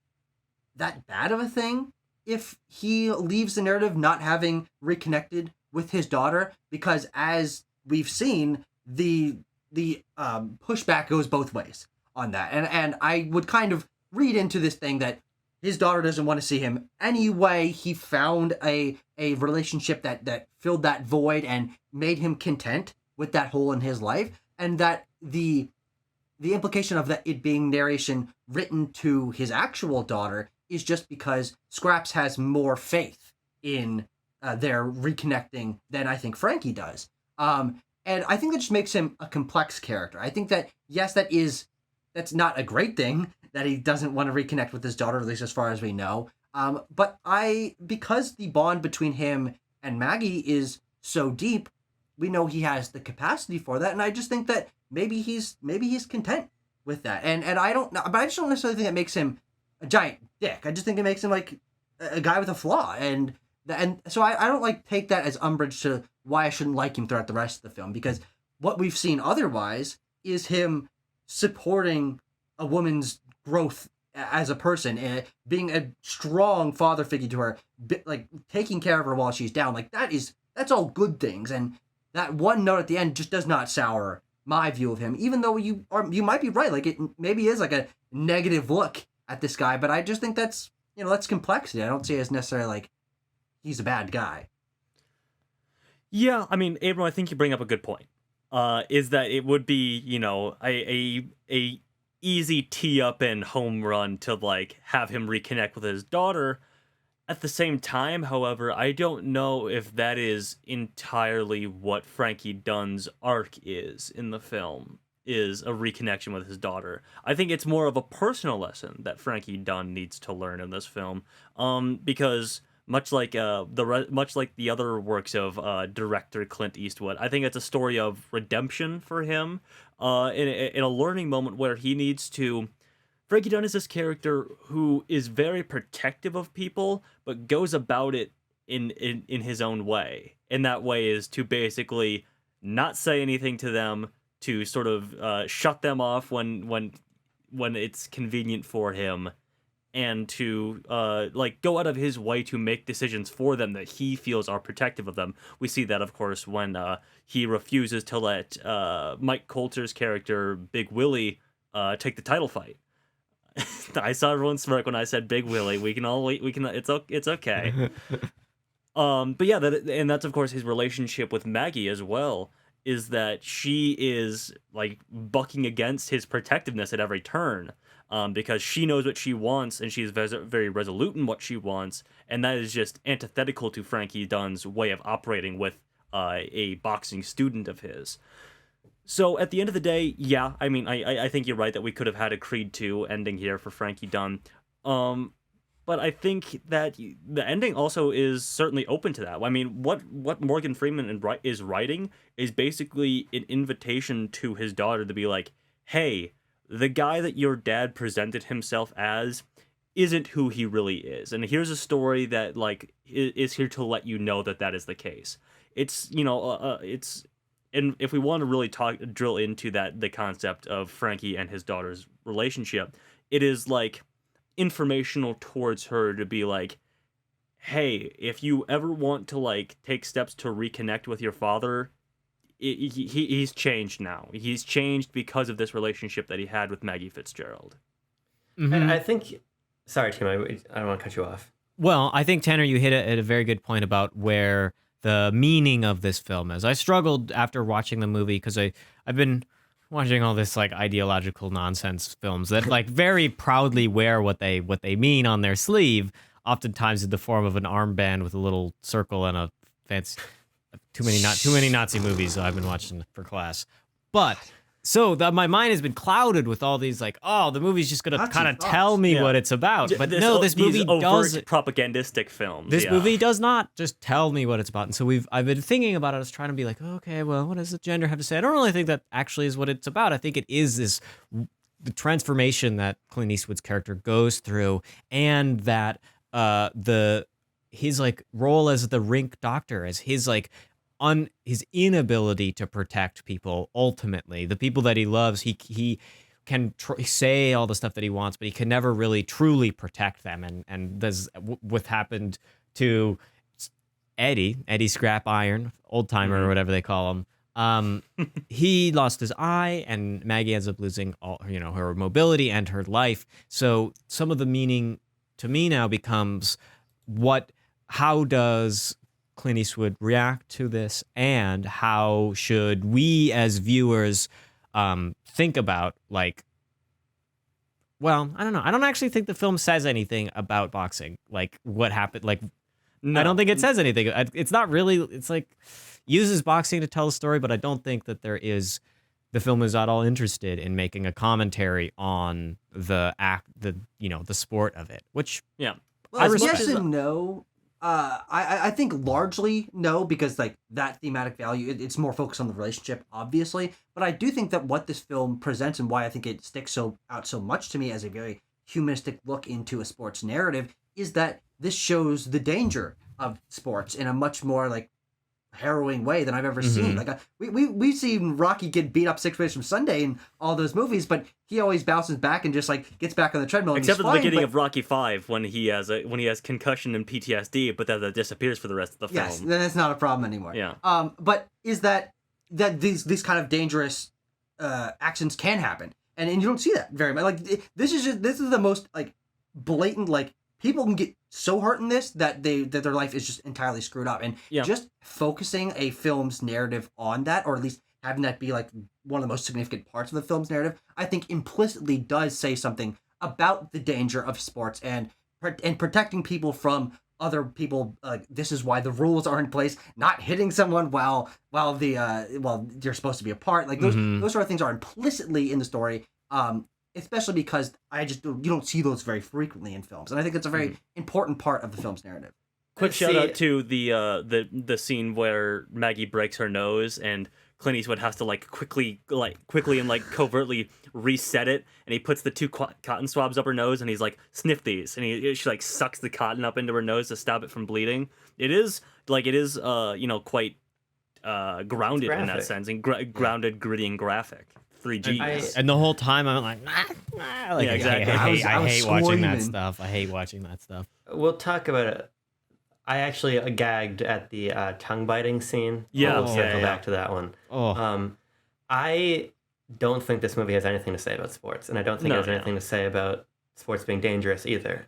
Speaker 2: that bad of a thing if he leaves the narrative not having reconnected with his daughter, because as we've seen, the pushback goes both ways on that. And I would kind of read into this thing that his daughter doesn't want to see him anyway. He found a relationship that filled that void and made him content with that hole in his life, and that the implication of that it being narration written to his actual daughter is just because Scraps has more faith in their reconnecting than I think Frankie does. And I think that just makes him a complex character. I think that, yes, that's not a great thing that he doesn't want to reconnect with his daughter, at least as far as we know. But because the bond between him and Maggie is so deep, we know he has the capacity for that. And I just think that maybe he's content with that. And I don't know, but I just don't necessarily think that makes him a giant dick. I just think it makes him like a guy with a flaw. And so I don't like take that as umbrage to why I shouldn't like him throughout the rest of the film, because what we've seen otherwise is him supporting a woman's growth as a person, being a strong father figure to her, like taking care of her while she's down. Like that's all good things. And that one note at the end just does not sour my view of him, even though you might be right. Like it maybe is like a negative look at this guy, but I just think that's complexity. I don't see it as necessarily like he's a bad guy.
Speaker 3: Yeah, I mean, Abram, I think you bring up a good point. Is that it would be, a easy tee up and home run to like have him reconnect with his daughter. At the same time, however, I don't know if that is entirely what Frankie Dunn's arc is in the film, is a reconnection with his daughter. I think it's more of a personal lesson that Frankie Dunn needs to learn in this film, because much like the other works of director Clint Eastwood, I think it's a story of redemption for him, in a learning moment where he needs to. Frankie Dunn is this character who is very protective of people, but goes about it in his own way. And that way is to basically not say anything to them, to sort of shut them off when it's convenient for him, and to like go out of his way to make decisions for them that he feels are protective of them. We see that, of course, when he refuses to let Mike Coulter's character Big Willie take the title fight. I saw everyone smirk when I said Big Willie. We can all wait. We can. It's okay. But yeah, and that's of course his relationship with Maggie as well. Is that she is like bucking against his protectiveness at every turn, because she knows what she wants and she's very resolute in what she wants, and that is just antithetical to Frankie Dunn's way of operating with a boxing student of his. So at the end of the day, yeah, I mean, I think you're right that we could have had a Creed 2 ending here for Frankie Dunn. But I think that the ending also is certainly open to that. I mean, what Morgan Freeman is writing is basically an invitation to his daughter to be like, hey, the guy that your dad presented himself as isn't who he really is. And here's a story that like is here to let you know that is the case. It's, it's... And if we want to really drill into the concept of Frankie and his daughter's relationship, it is like informational towards her to be like, hey, if you ever want to like take steps to reconnect with your father, he's changed now. He's changed because of this relationship that he had with Maggie Fitzgerald.
Speaker 1: Mm-hmm.
Speaker 4: And I think, sorry, Tim, I don't want to cut you off.
Speaker 1: Well, I think, Tanner, you hit it at a very good point about where the meaning of this film is. I struggled after watching the movie because I've been watching all this like ideological nonsense films that like very proudly wear what they mean on their sleeve, oftentimes in the form of an armband with a little circle and a fancy. Too many Nazi movies I've been watching for class, but. So my mind has been clouded with all these like, oh, the movie's just gonna kind of tell me what it's about. But this movie does
Speaker 3: propagandistic films.
Speaker 1: This movie does not just tell me what it's about. And so I've been thinking about it. I was trying to be like, okay, well, what does the gender have to say? I don't really think that actually is what it's about. I think it is the transformation that Clint Eastwood's character goes through, and that his like role as the rink doctor, as his like his inability to protect people. Ultimately, the people that he loves, he can say all the stuff that he wants, but he can never really truly protect them. And this what happened to Eddie Scrap Iron, old timer or whatever they call him. He lost his eye, and Maggie ends up losing all her mobility and her life. So some of the meaning to me now becomes how does Clint Eastwood react to this, and how should we as viewers think about like, well, I don't know. I don't actually think the film says anything about boxing, like what happened. Like, no. I don't think it says anything. It's not really. It's like uses boxing to tell a story, but I don't think that the film is at all interested in making a commentary on the sport of it. Which
Speaker 2: well, I yes and no. I think largely no, because like that thematic value, it's more focused on the relationship, obviously. But I do think that what this film presents, and why I think it sticks out so much to me as a very humanistic look into a sports narrative, is that this shows the danger of sports in a much more like harrowing way than I've ever seen. Like we've seen Rocky get beat up 6 ways from Sunday in all those movies, but he always bounces back and just like gets back on the treadmill.
Speaker 3: Except at the beginning of Rocky 5 when he has concussion and PTSD, but that disappears for the rest of the film.
Speaker 2: Yes, then it's not a problem anymore.
Speaker 3: Yeah.
Speaker 2: But is that these kind of dangerous actions can happen, and you don't see that very much. Like this is the most like blatant, like people can get so hurt in this that their life is just entirely screwed up. And just focusing a film's narrative on that, or at least having that be like one of the most significant parts of the film's narrative, I think implicitly does say something about the danger of sports and protecting people from other people. This is why the rules are in place, not hitting someone while you're supposed to be apart. Like those sort of things are implicitly in the story. Especially because you don't see those very frequently in films, and I think it's a very important part of the film's narrative.
Speaker 3: Quick shout out to the scene where Maggie breaks her nose and Clint Eastwood has to quickly and covertly reset it, and he puts the two cotton swabs up her nose, and he's like, sniff these, and she sucks the cotton up into her nose to stop it from bleeding. It is quite grounded in that sense, and grounded, gritty, and graphic. 3G.
Speaker 1: And the whole time I'm like,
Speaker 3: yeah, exactly.
Speaker 1: I hate watching that
Speaker 2: screaming.
Speaker 1: stuff. I hate watching that stuff.
Speaker 4: We'll talk about it. I actually gagged at the tongue biting scene.
Speaker 3: Yeah,
Speaker 4: we'll circle back to that one.
Speaker 1: Oh,
Speaker 4: I don't think this movie has anything to say about sports, and I don't think it has anything to say about sports being dangerous either.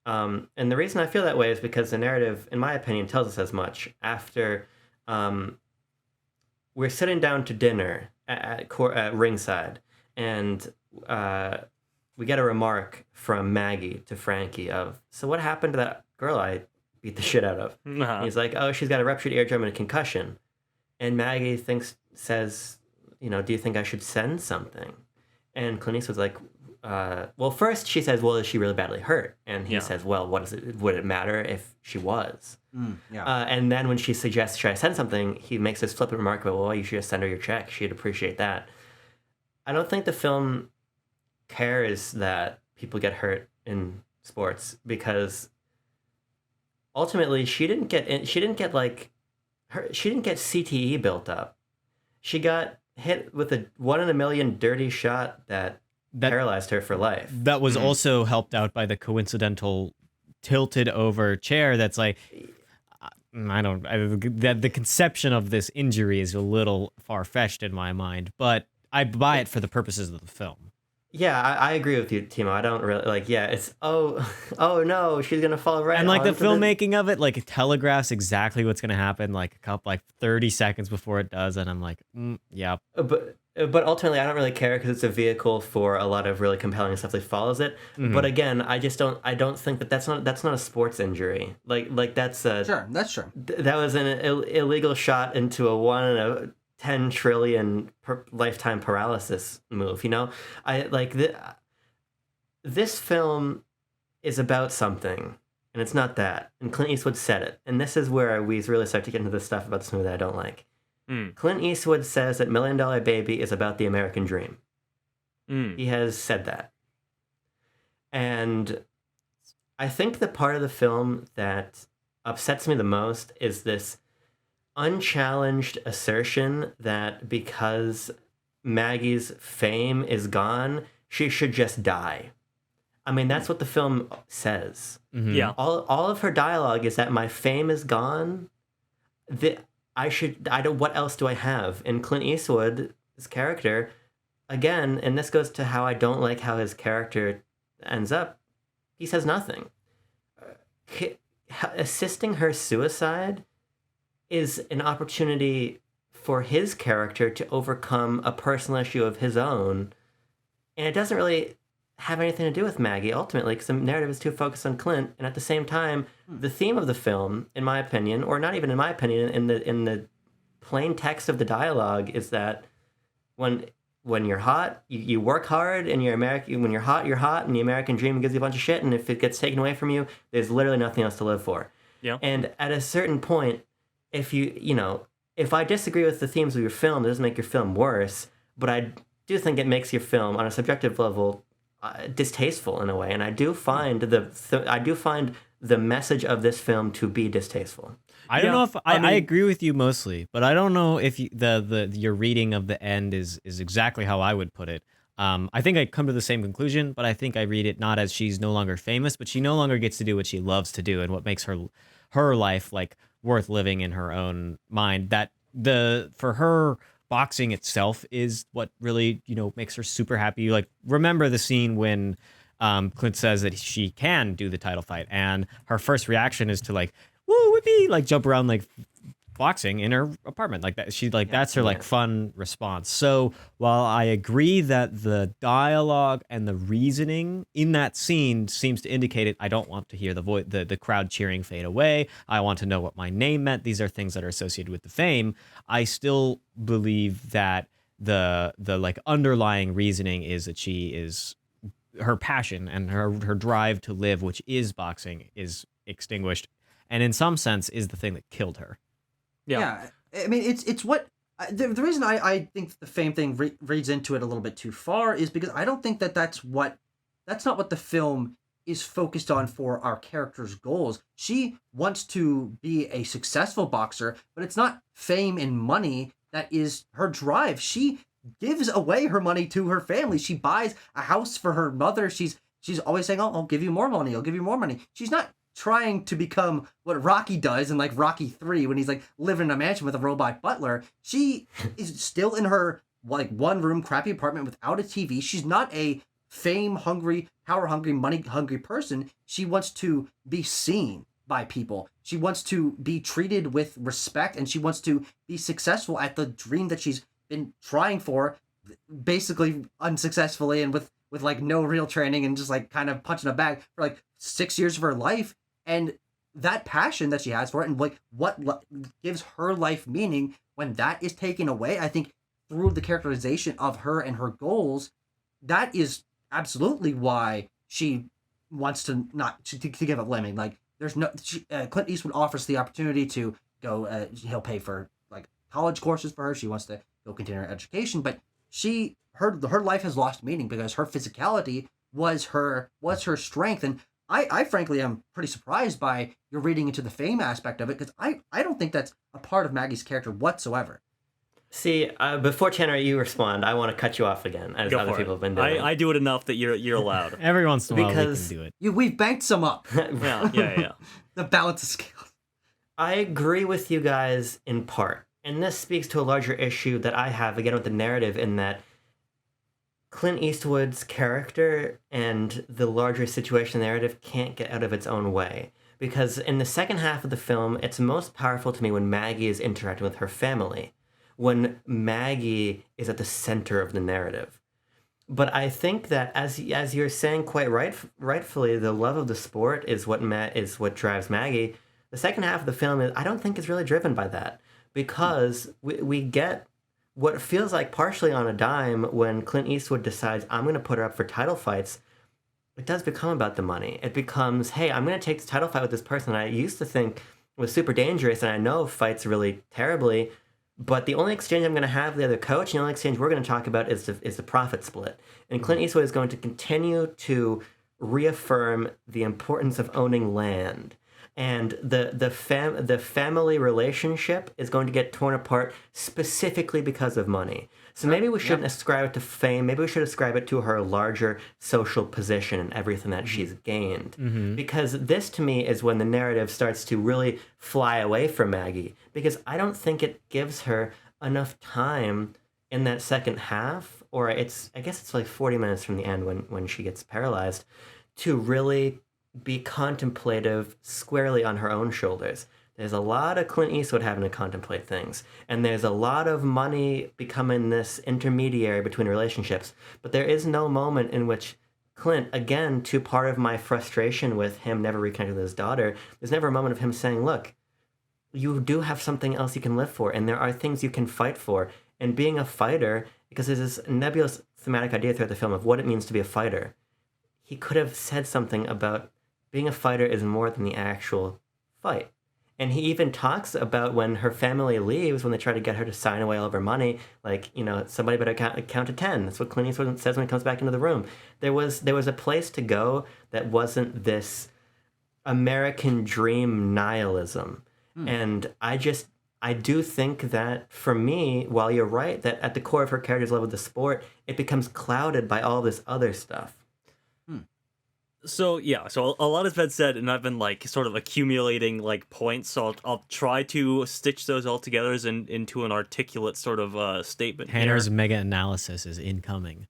Speaker 4: And the reason I feel that way is because the narrative, in my opinion, tells us as much. After we're sitting down to dinner at ringside, and we get a remark from Maggie to Frankie of, so what happened to that girl I beat the shit out of?
Speaker 3: Uh-huh.
Speaker 4: He's like, oh, she's got a ruptured eardrum and a concussion. And Maggie says, do you think I should send something? And Clint Eastwood's like, well, first she says, well, is she really badly hurt? And he says, well, would it matter if she was? And then when she suggests, should I send something? He makes this flippant remark about, well, you should just send her your check. She'd appreciate that. I don't think the film cares that people get hurt in sports, because ultimately she didn't get CTE built up. She got hit with a 1 in a million dirty shot that paralyzed her for life.
Speaker 1: That was also helped out by the coincidental tilted over chair. That's like, the conception of this injury is a little far-fetched in my mind, but I buy it for the purposes of the film.
Speaker 4: Yeah, I agree with you, Timo. I don't really it's oh no, she's gonna fall right.
Speaker 1: And the
Speaker 4: onto
Speaker 1: filmmaking of it, it telegraphs exactly what's gonna happen, 30 seconds before it does, and I'm like, yeah.
Speaker 4: But ultimately, I don't really care, because it's a vehicle for a lot of really compelling stuff that follows it. Mm-hmm. But again, I don't think that's not a sports injury. That's
Speaker 2: sure, that's true.
Speaker 4: That was an illegal shot into a 1 in a 10 trillion lifetime paralysis move. This film is about something, and it's not that. And Clint Eastwood said it. And this is where we really start to get into the stuff about this movie that I don't like. Clint Eastwood says that $1 Million Baby is about the American dream. He has said that. And I think the part of the film that upsets me the most is this unchallenged assertion that because Maggie's fame is gone, she should just die. I mean, that's what the film says.
Speaker 3: Mm-hmm. Yeah.
Speaker 4: All of her dialogue is that my fame is gone. What else do I have? And Clint Eastwood's character, again, and this goes to how I don't like how his character ends up, he says nothing. Assisting her suicide is an opportunity for his character to overcome a personal issue of his own. And it doesn't really have anything to do with Maggie, ultimately, because the narrative is too focused on Clint. And at the same time, the theme of the film, in my opinion, or not even in my opinion, in the plain text of the dialogue, is that when you're hot, you work hard, and when you're hot, and the American dream gives you a bunch of shit, and if it gets taken away from you, there's literally nothing else to live for.
Speaker 3: Yeah.
Speaker 4: And at a certain point, if if I disagree with the themes of your film, it doesn't make your film worse, but I do think it makes your film, on a subjective level, distasteful in a way. And I do find the message of this film to be distasteful.
Speaker 1: I don't know if I agree with you mostly, but I don't know if your reading of the end is exactly how I would put it. I think I come to the same conclusion, but I think I read it not as she's no longer famous, but she no longer gets to do what she loves to do and what makes her life worth living in her own mind. That for her, boxing itself is what really makes her super happy. Remember the scene when Clint says that she can do the title fight, and her first reaction is to woo whippy, jump around boxing in her apartment like that. That's her fun response. So while I agree that the dialogue and the reasoning in that scene seems to indicate it, I don't want to hear the crowd cheering fade away. I want to know what my name meant. These are things that are associated with the fame. I still believe that the underlying reasoning is that she is, her passion and her drive to live, which is boxing, is extinguished, and in some sense is the thing that killed her.
Speaker 2: Yeah. I mean, it's what The reason I think the fame thing reads into it a little bit too far is because I don't think that's not what the film is focused on for our character's goals. She wants to be a successful boxer, but it's not fame and money that is her drive. She gives away her money to her family. She buys a house for her mother. She's always saying, "Oh, I'll give you more money. I'll give you more money." She's not trying to become what Rocky does in like Rocky 3 when he's like living in a mansion with a robot butler. She is still in her like one room crappy apartment without a TV. She's not a fame hungry, power hungry, money hungry person. She wants to be seen by people. She wants to be treated with respect, and she wants to be successful at the dream that she's been trying for, basically unsuccessfully and with like no real training and just like kind of punching a bag for like 6 years of her life. And that passion that she has for it, and like what gives her life meaning, when that is taken away, I think through the characterization of her and her goals, that is absolutely why she wants to not to give up living. Like there's no Clint Eastwood offers the opportunity to go. He'll pay for like college courses for her. She wants to go continue her education, but her life has lost meaning because her physicality was her strength. And I frankly am pretty surprised by your reading into the fame aspect of it, because I don't think that's a part of Maggie's character whatsoever.
Speaker 4: See, before Tanner, you respond, I want to cut you off again, as other people have been doing.
Speaker 3: I do it enough that you're allowed.
Speaker 1: Every once in a while, we
Speaker 4: Because-
Speaker 1: can do it.
Speaker 2: We've banked some up.
Speaker 3: Yeah.
Speaker 2: The balance of scales.
Speaker 4: I agree with you guys in part. And this speaks to a larger issue that I have, again, with the narrative, in that Clint Eastwood's character and the larger situation narrative can't get out of its own way. Because in the second half of the film, it's most powerful to me when Maggie is interacting with her family, when Maggie is at the center of the narrative. But I think that, as you're saying quite rightfully, the love of the sport is what drives Maggie. The second half of the film, I don't think is really driven by that, because we get what feels like partially on a dime when Clint Eastwood decides, I'm going to put her up for title fights. It does become about the money. It becomes, hey, I'm going to take this title fight with this person I used to think was super dangerous, and I know fights really terribly, but the only exchange I'm going to have with the other coach, and the only exchange we're going to talk about is the profit split. And Clint Eastwood is going to continue to reaffirm the importance of owning land. And the family relationship is going to get torn apart specifically because of money. So maybe we shouldn't ascribe it to fame. Maybe we should ascribe it to her larger social position and everything that she's gained. Because this, to me, is when the narrative starts to really fly away from Maggie. Because I don't think it gives her enough time in that second half, or I guess it's like 40 minutes from the end when she gets paralyzed, to really be contemplative squarely on her own shoulders. There's a lot of Clint Eastwood having to contemplate things, and there's a lot of money becoming this intermediary between relationships, but there is no moment in which Clint, again, to part of my frustration with him never reconnecting with his daughter, there's never a moment of him saying, look, you do have something else you can live for, and there are things you can fight for, and being a fighter, because there's this nebulous thematic idea throughout the film of what it means to be a fighter. He could have said something about being a fighter is more than the actual fight. And he even talks about when her family leaves, when they try to get her to sign away all of her money, like, somebody better count to 10. That's what Clint Eastwood says when he comes back into the room. There was a place to go that wasn't this American dream nihilism. And I do think that, for me, while you're right, that at the core of her character's love of the sport, it becomes clouded by all this other stuff.
Speaker 3: So a lot has been said, and I've been like sort of accumulating like points. So I'll try to stitch those all together into an articulate sort of statement.
Speaker 1: Tanner's
Speaker 3: here.
Speaker 1: mega analysis is incoming.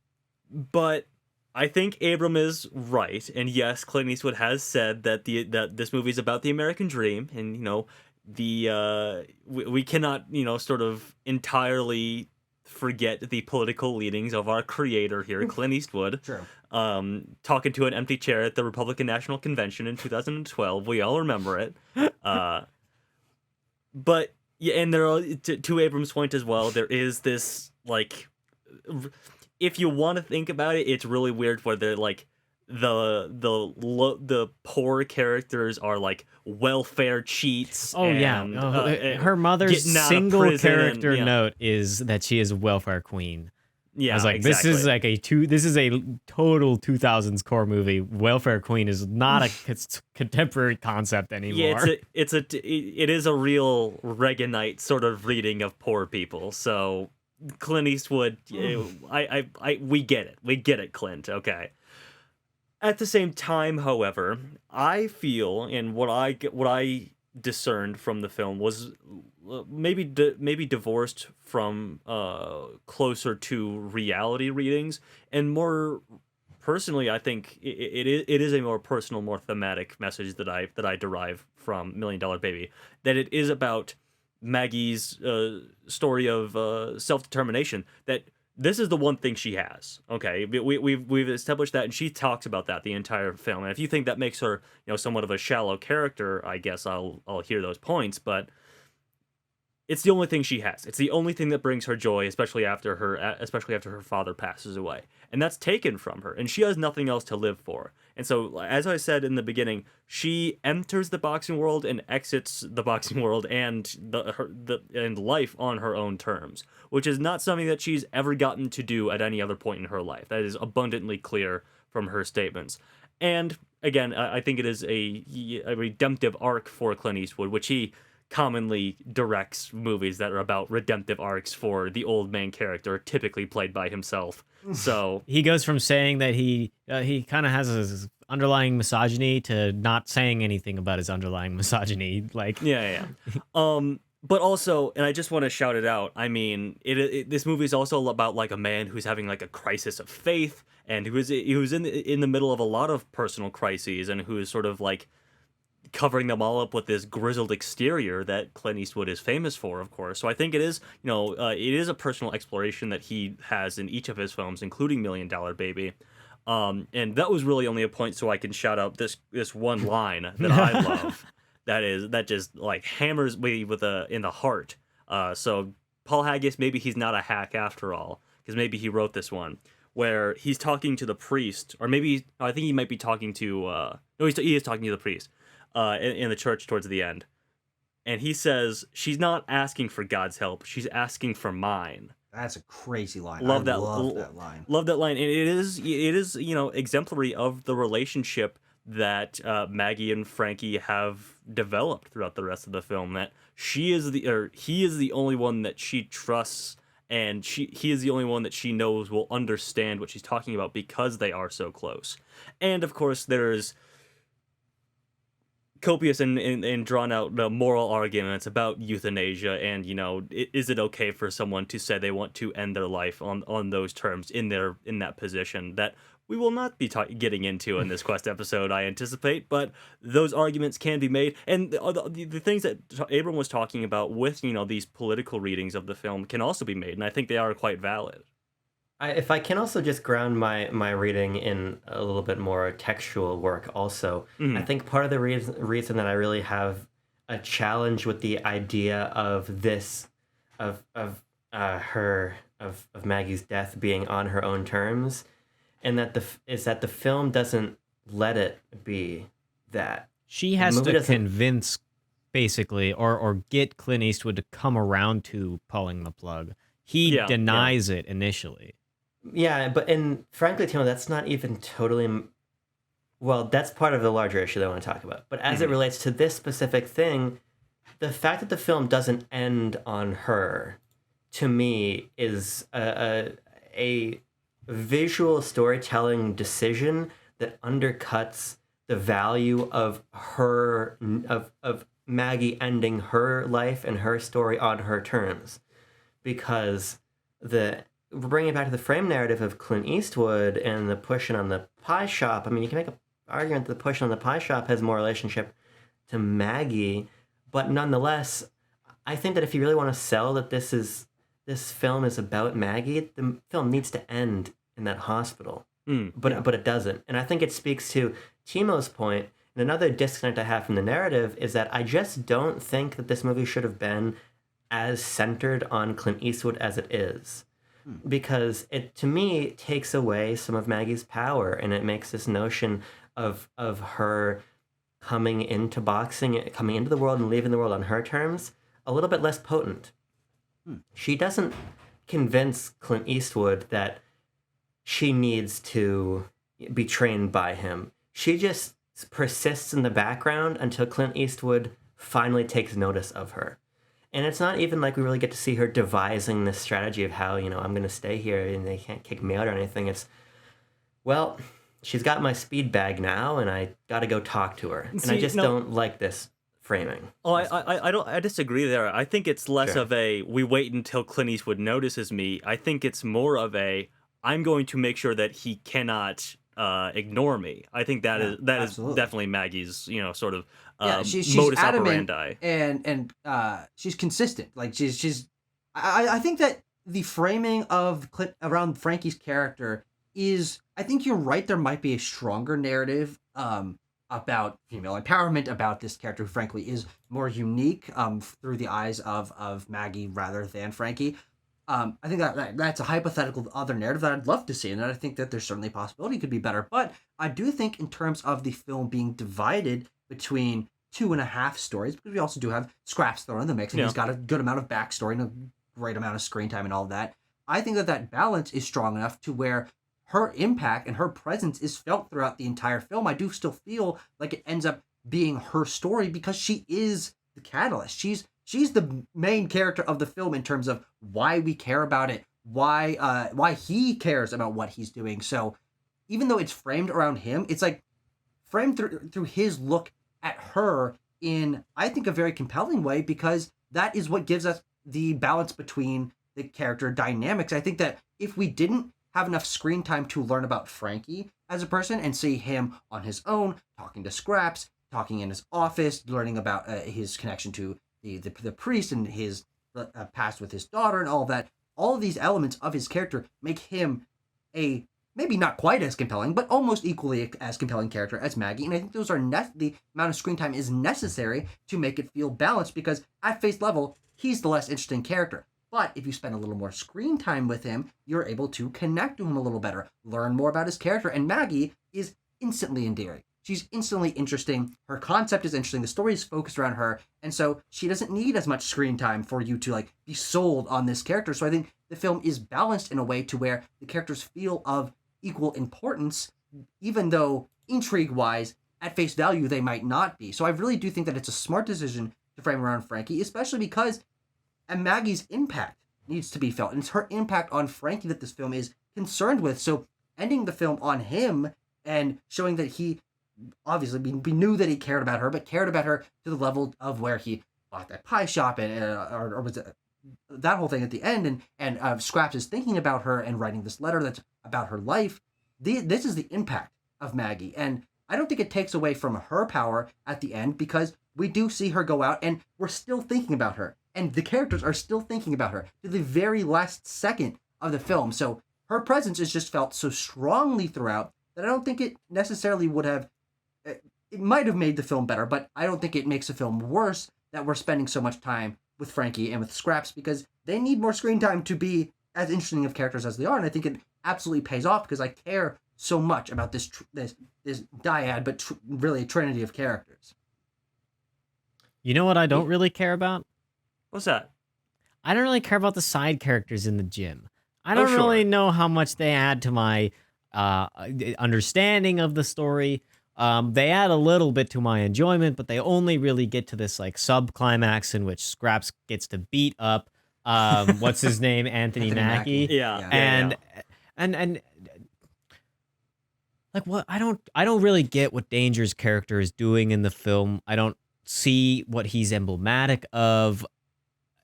Speaker 3: But I think Abram is right, and yes, Clint Eastwood has said that that this movie is about the American dream, and we cannot sort of entirely forget the political leanings of our creator here, Clint Eastwood.
Speaker 2: True.
Speaker 3: Talking to an empty chair at the Republican National Convention in 2012. We all remember it. But yeah, and there are, to Abram's point as well, there is this, like, if you want to think about it, it's really weird where they're like, the poor characters are like welfare cheats.
Speaker 1: Oh yeah,
Speaker 3: and,
Speaker 1: her mother's
Speaker 3: getting out of
Speaker 1: single
Speaker 3: prison
Speaker 1: character
Speaker 3: yeah.
Speaker 1: note is that she is a welfare queen.
Speaker 3: Yeah,
Speaker 1: I was like,
Speaker 3: exactly.
Speaker 1: this is a total 2000s core movie. Welfare queen is not a contemporary concept anymore.
Speaker 3: Yeah, it is a real Reaganite sort of reading of poor people. So Clint Eastwood, we get it. We get it, Clint. Okay. At the same time, however, I feel, and what I discerned from the film was maybe divorced from closer to reality readings, and more personally, I think it is a more personal, more thematic message that I derive from Million Dollar Baby, that it is about Maggie's story of self-determination, that this is the one thing she has. Okay, we've established that, and she talks about that the entire film. And if you think that makes her, somewhat of a shallow character, I guess I'll hear those points. But it's the only thing she has. It's the only thing that brings her joy, especially after her father passes away, and that's taken from her, and she has nothing else to live for. And so, as I said in the beginning, she enters the boxing world and exits the boxing world and and life on her own terms, which is not something that she's ever gotten to do at any other point in her life. That is abundantly clear from her statements. And again, I think it is a redemptive arc for Clint Eastwood, which he commonly directs movies that are about redemptive arcs for the old main character, typically played by himself. So
Speaker 1: he goes from saying that he kind of has his underlying misogyny to not saying anything about his underlying misogyny. Like
Speaker 3: yeah. But also, and I just want to shout it out, I mean, this movie is also about like a man who's having like a crisis of faith, and who is in the middle of a lot of personal crises, and who is sort of like covering them all up with this grizzled exterior that Clint Eastwood is famous for, of course. So I think it is, it is a personal exploration that he has in each of his films, including Million Dollar Baby. And that was really only a point so I can shout out this one line that I love. That just like hammers me in the heart. So Paul Haggis, maybe he's not a hack after all, because maybe he wrote this one where he's talking to the priest, or maybe I think he might be talking to he is talking to the priest in the church towards the end, and he says, "She's not asking for God's help; she's asking for mine."
Speaker 2: That's a crazy line.
Speaker 3: Love that
Speaker 2: line.
Speaker 3: Love that line, and it is exemplary of the relationship that Maggie and Frankie have developed throughout the rest of the film. That he is the only one that she trusts, and he is the only one that she knows will understand what she's talking about because they are so close. And of course, there's copious and drawn out moral arguments about euthanasia, and is it okay for someone to say they want to end their life on those terms in that position, that we will not be getting into in this Quest episode, I anticipate, but those arguments can be made, and the things that Abram was talking about with these political readings of the film can also be made, and I think they are quite valid.
Speaker 4: If I can also just ground my reading in a little bit more textual work also, I think part of the reason that I really have a challenge with the idea of this, of Maggie's death being on her own terms, and that the film doesn't let it be that.
Speaker 1: She has to convince, basically, or get Clint Eastwood to come around to pulling the plug. He denies it initially.
Speaker 4: Yeah, and frankly, Timo, that's not even totally... Well, that's part of the larger issue that I want to talk about. But as it relates to this specific thing, the fact that the film doesn't end on her, to me, is a visual storytelling decision that undercuts the value of her, of Maggie ending her life and her story on her terms. Because bringing it back to the frame narrative of Clint Eastwood and the pushing on the pie shop, I mean, you can make an argument that the pushing on the pie shop has more relationship to Maggie, but nonetheless, I think that if you really want to sell that this film is about Maggie, the film needs to end in that hospital. But it doesn't. And I think it speaks to Timo's point, and another disconnect I have from the narrative is that I just don't think that this movie should have been as centered on Clint Eastwood as it is. because it, to me, takes away some of Maggie's power, and it makes this notion of her coming into boxing, coming into the world and leaving the world on her terms, a little bit less potent. She doesn't convince Clint Eastwood that she needs to be trained by him. She just persists in the background until Clint Eastwood finally takes notice of her. And it's not even like we really get to see her devising this strategy of how, I'm going to stay here and they can't kick me out or anything. It's, well, she's got my speed bag now and I got to go talk to her. And I just don't like this framing.
Speaker 3: Oh, I disagree there. I think it's less
Speaker 4: Sure.
Speaker 3: of a we wait until Clint Eastwood notices me. I think it's more of a I'm going to make sure that he cannot ignore me. I think that is definitely Maggie's
Speaker 2: She's
Speaker 3: modus
Speaker 2: adamant
Speaker 3: operandi.
Speaker 2: and she's consistent. Like I think that the framing of around Frankie's character is, I think you're right. There might be a stronger narrative about female empowerment about this character, who frankly is more unique through the eyes of Maggie rather than Frankie. I think that's a hypothetical other narrative that I'd love to see, and I think that there's certainly a possibility it could be better. But I do think in terms of the film being divided between 2.5 stories, because we also do have Scraps thrown in the mix, and he's got a good amount of backstory and a great amount of screen time and all of that. I think that balance is strong enough to where her impact and her presence is felt throughout the entire film. I do still feel like it ends up being her story because she is the catalyst. She's the main character of the film in terms of why we care about it, why he cares about what he's doing. So even though it's framed around him, it's like framed through his look at her in, I think, a very compelling way, because that is what gives us the balance between the character dynamics. I think that if we didn't have enough screen time to learn about Frankie as a person and see him on his own, talking to Scraps, talking in his office, learning about his connection to the priest and his past with his daughter and all that, all of these elements of his character make him a maybe not quite as compelling, but almost equally as compelling character as Maggie. And I think those are the amount of screen time is necessary to make it feel balanced, because at face level, he's the less interesting character. But if you spend a little more screen time with him, you're able to connect to him a little better, learn more about his character. And Maggie is instantly endearing. She's instantly interesting. Her concept is interesting. The story is focused around her. And so she doesn't need as much screen time for you to be sold on this character. So I think the film is balanced in a way to where the characters feel of equal importance, even though intrigue-wise, at face value, they might not be. So I really do think that it's a smart decision to frame around Frankie, especially because Maggie's impact needs to be felt. And it's her impact on Frankie that this film is concerned with. So ending the film on him and showing that he, obviously, we knew that he cared about her, but cared about her to the level of where he bought that pie shop and or was it that whole thing at the end, and Scraps is thinking about her and writing this letter that's about her life. This is the impact of Maggie, and I don't think it takes away from her power at the end, because we do see her go out and we're still thinking about her, and the characters are still thinking about her to the very last second of the film. So her presence is just felt so strongly throughout that I don't think it necessarily would have. It might have made the film better, but I don't think it makes the film worse that we're spending so much time with Frankie and with Scraps, because they need more screen time to be as interesting of characters as they are. And I think it absolutely pays off, because I care so much about this dyad, but really a trinity of characters.
Speaker 1: You know what I don't really care about?
Speaker 3: What's that?
Speaker 1: I don't really care about the side characters in the gym. I don't
Speaker 3: sure.
Speaker 1: really know how much they add to my understanding of the story. They add a little bit to my enjoyment, but they only really get to this sub-climax in which Scraps gets to beat up what's his name, Anthony Mackie.
Speaker 3: Yeah.
Speaker 1: And what I don't really get what Danger's character is doing in the film. I don't see what he's emblematic of.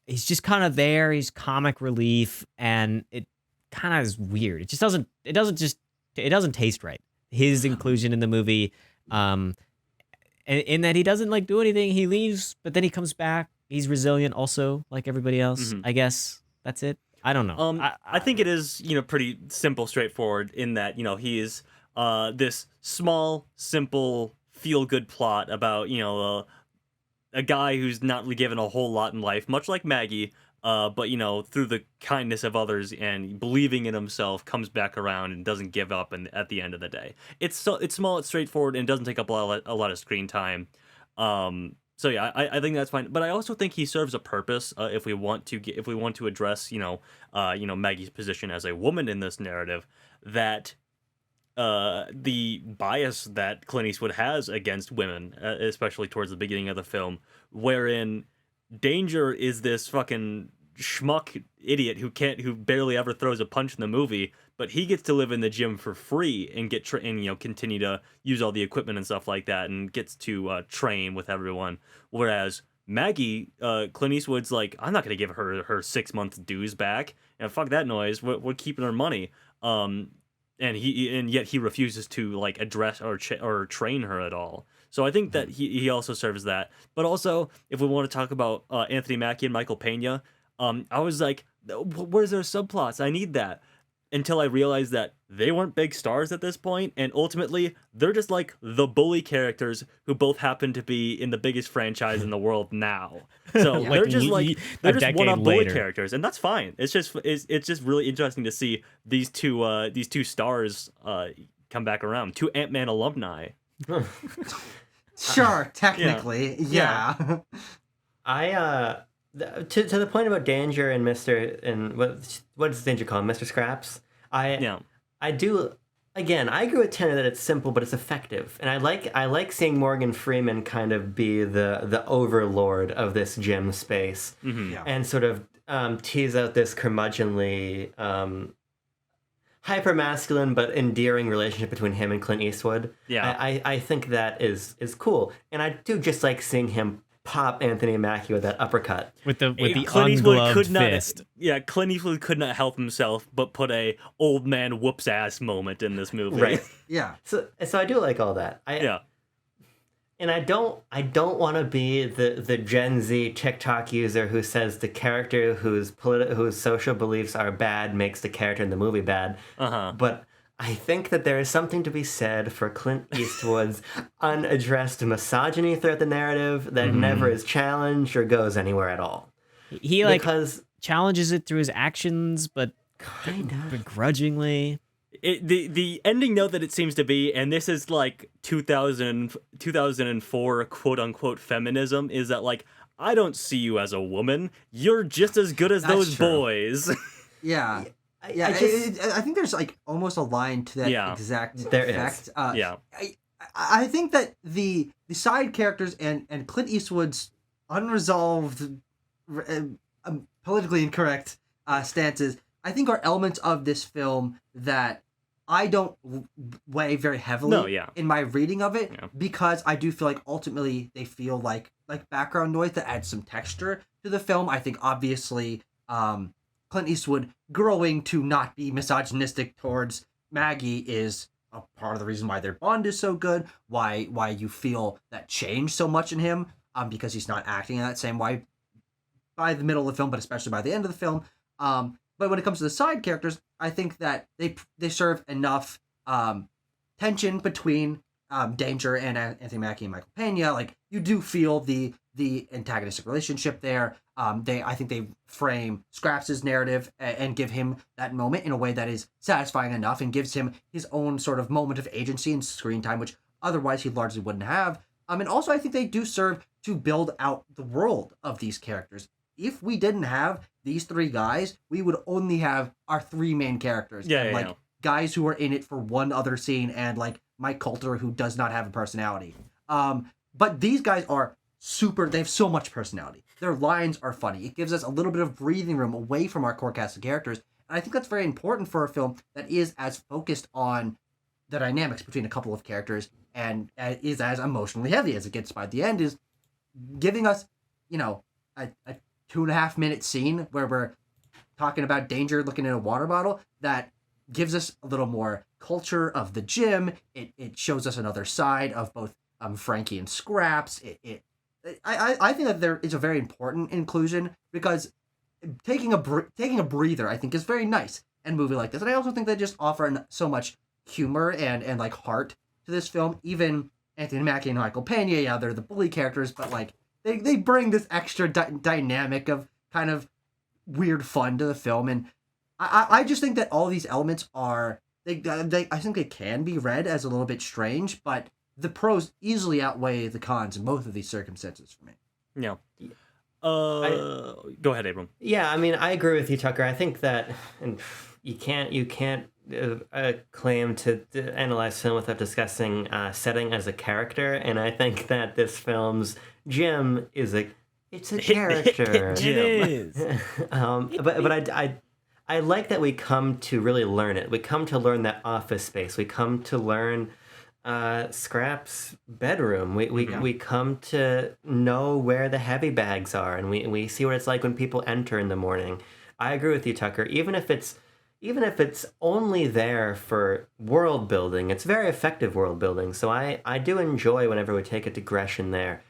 Speaker 1: He's just kind of there. He's comic relief, and it kind of is weird. It doesn't taste right. His inclusion in the movie, in that he doesn't do anything. He leaves, but then he comes back. He's resilient also, like everybody else. I guess that's it. I don't know.
Speaker 3: I think it is, pretty simple, straightforward in that, he is this small, simple, feel-good plot about, a guy who's not really given a whole lot in life, much like Maggie, but through the kindness of others and believing in himself, comes back around and doesn't give up. And at the end of the day, it's small, it's straightforward, and doesn't take up a lot of screen time. So yeah, I think that's fine. But I also think he serves a purpose. If we want to address Maggie's position as a woman in this narrative, that the bias that Clint Eastwood has against women, especially towards the beginning of the film, wherein Danger is this fucking schmuck idiot who barely ever throws a punch in the movie, but he gets to live in the gym for free and continue to use all the equipment and stuff like that, and gets to train with everyone. Whereas Maggie, Clint Eastwood's like, I'm not gonna give her 6 months dues back, and fuck that noise. We're keeping her money. And yet he refuses to like address or train her at all. So I think that he also serves that. But also, if we want to talk about Anthony Mackie and Michael Pena, I was like, where's their subplots? I need that. Until I realized that they weren't big stars at this point, and ultimately they're just like the bully characters who both happen to be in the biggest franchise in the world now. So they're just one-up bully characters, and that's fine. It's just really interesting to see these two stars come back around, two Ant-Man alumni.
Speaker 2: Sure, technically, yeah.
Speaker 4: I to the point about Danger and what does Danger call him? Mr. Scraps? I do. Again, I agree with Tanner that it's simple, but it's effective, and I like seeing Morgan Freeman kind of be the overlord of this gym space, and sort of tease out this curmudgeonly, hyper masculine but endearing relationship between him and Clint Eastwood.
Speaker 3: Yeah,
Speaker 4: I think that is cool, and I do just like seeing him pop Anthony Mackie with that uppercut.
Speaker 1: With the
Speaker 3: Clint Eastwood
Speaker 1: ungloved fist.
Speaker 3: Clint Eastwood could not help himself but put a old man whoops ass moment in this movie.
Speaker 4: Right.
Speaker 2: Yeah.
Speaker 4: So I do like all that. And I don't want to be the Gen Z TikTok user who says the character whose social beliefs are bad makes the character in the movie bad. But I think that there is something to be said for Clint Eastwood's unaddressed misogyny throughout the narrative that never is challenged or goes anywhere at all.
Speaker 1: He challenges it through his actions, but kind of begrudgingly.
Speaker 3: The ending note that it seems to be, and this is like 2004 quote unquote feminism, is that like, I don't see you as a woman. You're just as good as those boys.
Speaker 2: Yeah. Yeah, I think there's like almost a line to that exact effect. I think that the side characters and Clint Eastwood's unresolved, politically incorrect stances, I think are elements of this film that I don't weigh very heavily in my reading of it, because I do feel like ultimately they feel like background noise that adds some texture to the film. I think obviously Clint Eastwood growing to not be misogynistic towards Maggie is a part of the reason why their bond is so good, why you feel that change so much in him, because he's not acting in that same way by the middle of the film, but especially by the end of the film. But when it comes to the side characters, I think that they serve enough tension between Danger and Anthony Mackie and Michael Pena. Like, you do feel the antagonistic relationship there. I think they frame Scraps' narrative and give him that moment in a way that is satisfying enough and gives him his own sort of moment of agency and screen time, which otherwise he largely wouldn't have. And also I think they do serve to build out the world of these characters. If we didn't have these three guys, we would only have our three main characters. Guys who are in it for one other scene, and like Mike Coulter, who does not have a personality. But these guys are they have so much personality. Their lines are funny. It gives us a little bit of breathing room away from our core cast of characters. And I think that's very important for a film that is as focused on the dynamics between a couple of characters and is as emotionally heavy as it gets by the end, is giving us, a 2.5 minute scene where we're talking about Danger looking at a water bottle that gives us a little more culture of the gym. It shows us another side of both Frankie and Scraps. I think that there is a very important inclusion, because taking a breather, I think, is very nice in a movie like this. And I also think they just offer so much humor and like heart to this film. Even Anthony Mackie and Michael Pena, they're the bully characters, but like they bring this extra dynamic of kind of weird fun to the film, and I just think that all these elements are I think they can be read as a little bit strange, but the pros easily outweigh the cons in both of these circumstances for me.
Speaker 3: Yeah. Go ahead, Abram.
Speaker 4: Yeah, I mean, I agree with you, Tucker. I think that, and you can't claim to analyze film without discussing setting as a character, and I think that this film's Jim is it's a character.
Speaker 1: It is.
Speaker 4: But I like that we come to really learn it. We come to learn that office space. We come to learn Scrap's bedroom. We come to know where the heavy bags are, and we see what it's like when people enter in the morning. I agree with you, Tucker. Even if it's only there for world building, it's very effective world building. So I do enjoy whenever we take a digression there.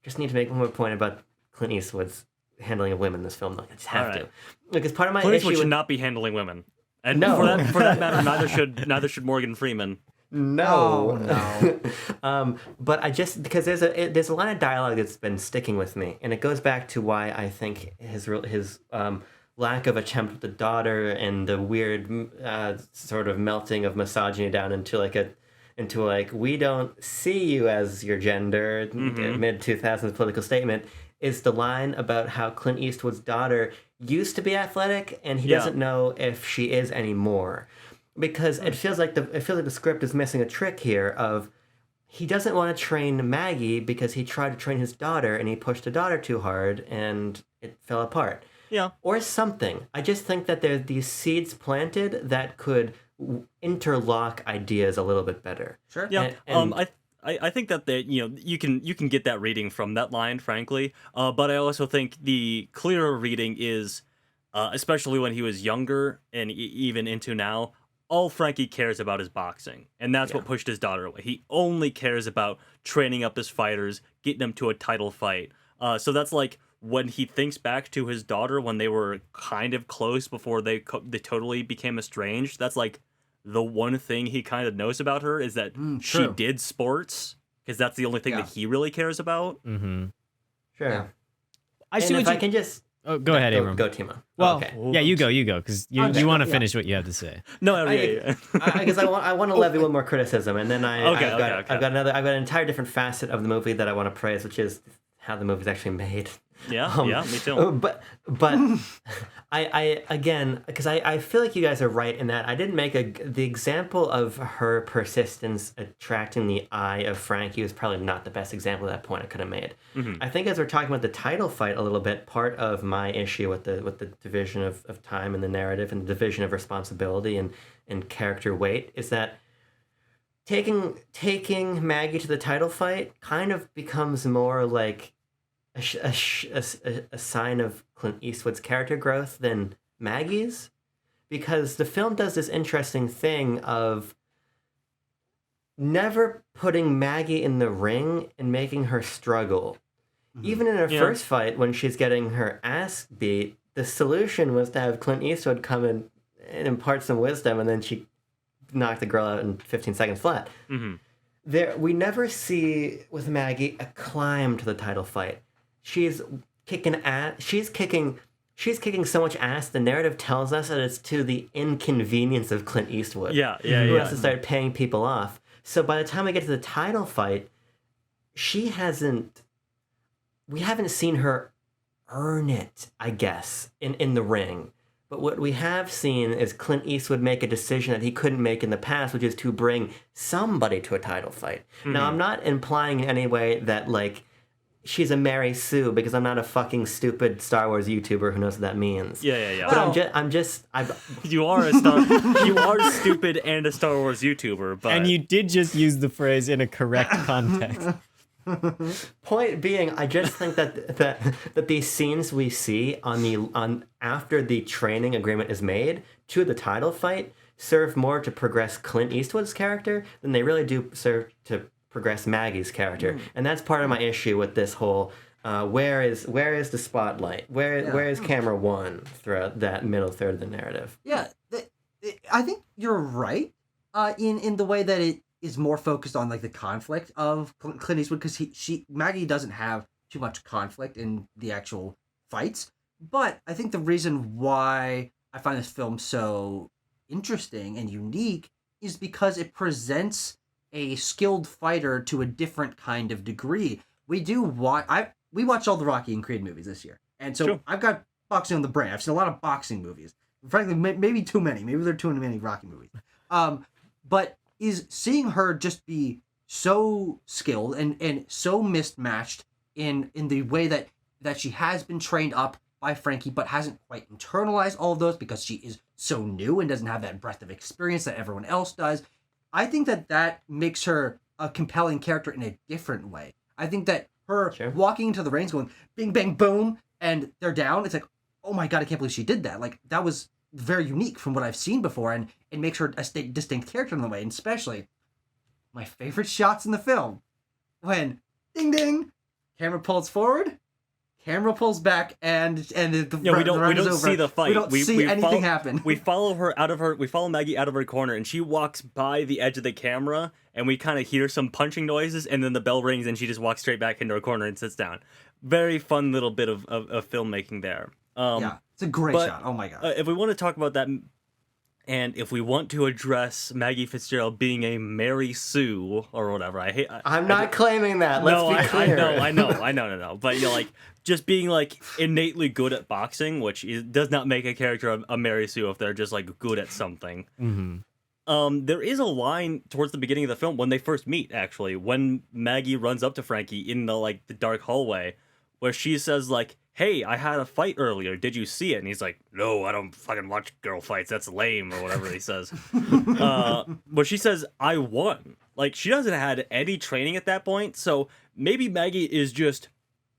Speaker 4: Just need to make one more point about Clint Eastwood's handling of women in this film. Though. I just have to, because part of my
Speaker 3: Clint
Speaker 4: issue
Speaker 3: Eastwood should not be handling women, and
Speaker 4: No.
Speaker 3: for that matter, neither should Morgan Freeman.
Speaker 4: No.
Speaker 2: Oh, no.
Speaker 4: But I just, because there's a line of dialogue that's been sticking with me, and it goes back to why I think his lack of attempt with the daughter and the weird sort of melting of misogyny down into we don't see you as your gender, mid 2000s political statement, is the line about how Clint Eastwood's daughter used to be athletic and he doesn't know if she is anymore. Because it feels like the script is missing a trick here of he doesn't want to train Maggie because he tried to train his daughter and he pushed the daughter too hard and it fell apart.
Speaker 3: Yeah.
Speaker 4: Or something. I just think that there are these seeds planted that could interlock ideas a little bit better.
Speaker 2: Sure.
Speaker 3: Yeah.
Speaker 4: And
Speaker 3: I think that you can get that reading from that line, frankly. But I also think the clearer reading is, especially when he was younger and even into now, all Frankie cares about is boxing, and that's what pushed his daughter away. He only cares about training up his fighters, getting them to a title fight. So that's like when he thinks back to his daughter when they were kind of close before they totally became estranged. That's like the one thing he kind of knows about her is that she
Speaker 2: true.
Speaker 3: did sports, because that's the only thing that he really cares about.
Speaker 1: Mm-hmm.
Speaker 4: sure.
Speaker 2: Yeah.
Speaker 1: I see
Speaker 4: And
Speaker 1: what
Speaker 4: if I can just
Speaker 1: go ahead, Abram.
Speaker 4: go Timo.
Speaker 1: Well,
Speaker 4: Okay.
Speaker 1: yeah, you go, because you
Speaker 4: Okay,
Speaker 1: want to
Speaker 4: yeah.
Speaker 1: finish what you have to say.
Speaker 3: No,
Speaker 4: Because I want to levy one more criticism, and then I've got an entire different facet of the movie that I want to praise, which is how the movie's actually made.
Speaker 3: yeah, me too.
Speaker 4: But I again, because I feel like you guys are right in that I didn't make the example of her persistence attracting the eye of Frankie was probably not the best example at that point I could have made. I think as we're talking about the title fight a little bit, part of my issue with the division of time in the narrative and the division of responsibility and character weight is that taking Maggie to the title fight kind of becomes more like a sign of Clint Eastwood's character growth than Maggie's, because the film does this interesting thing of never putting Maggie in the ring and making her struggle. Even in her first fight, when she's getting her ass beat, the solution was to have Clint Eastwood come in and impart some wisdom, and then she knocked the girl out in 15 seconds flat. We never see with Maggie a climb to the title fight. She's kicking ass. She's kicking so much ass. The narrative tells us that it's to the inconvenience of Clint Eastwood.
Speaker 3: Yeah.
Speaker 4: Who has to start paying people off. So by the time we get to the title fight, we haven't seen her earn it, I guess, in the ring. But what we have seen is Clint Eastwood make a decision that he couldn't make in the past, which is to bring somebody to a title fight. Now, I'm not implying in any way that, she's a Mary Sue, because I'm not a fucking stupid Star Wars YouTuber who knows what that means.
Speaker 3: Yeah.
Speaker 4: But
Speaker 3: You are stupid and a Star Wars YouTuber, but
Speaker 1: And you did just use the phrase in a correct context.
Speaker 4: point being, I just think that these scenes we see on after the training agreement is made to the title fight serve more to progress Clint Eastwood's character than they really do serve to progress Maggie's character. And that's part of my issue with this whole where is the spotlight? Where is camera one throughout that middle third of the narrative?
Speaker 2: Yeah, I think you're right in the way that it is more focused on the conflict of Clint Eastwood, because Maggie doesn't have too much conflict in the actual fights, But I think the reason why I find this film so interesting and unique is because it presents a skilled fighter to a different kind of degree. We watched all the Rocky and Creed movies this year, and so
Speaker 3: Sure.
Speaker 2: I've got boxing on the brain. I've seen a lot of boxing movies. Frankly, maybe too many. Maybe there are too many Rocky movies. But is seeing her just be so skilled and so mismatched in the way that she has been trained up by Frankie, but hasn't quite internalized all of those because she is so new and doesn't have that breadth of experience that everyone else does. I think that makes her a compelling character in a different way. I think that her walking into the rings going bing, bang, boom, and they're down, it's like, oh my God, I can't believe she did that. Like, that was very unique from what I've seen before, and it makes her a distinct character in the way, and especially my favorite shots in the film. When, ding, ding, camera pulls forward, camera pulls back, and the
Speaker 3: we don't see the fight.
Speaker 2: We don't see anything happen.
Speaker 3: We follow Maggie out of her corner, and she walks by the edge of the camera, and we kind of hear some punching noises, and then the bell rings, and she just walks straight back into her corner and sits down. Very fun little bit of filmmaking there.
Speaker 2: Yeah, it's a great shot. Oh my God.
Speaker 3: If we want to talk about that, and if we want to address Maggie Fitzgerald being a Mary Sue or whatever,
Speaker 4: I'm not claiming that. Let's be clear.
Speaker 3: I know. But you're like just being like innately good at boxing, which does not make a character a Mary Sue if they're just like good at something.
Speaker 1: Mm-hmm.
Speaker 3: There is a line towards the beginning of the film when they first meet, actually, when Maggie runs up to Frankie in the dark hallway, where she says like, "Hey, I had a fight earlier. Did you see it?" And he's like, "No, I don't fucking watch girl fights. That's lame," or whatever he says. But she says, "I won." Like, she doesn't have had any training at that point, so maybe Maggie is just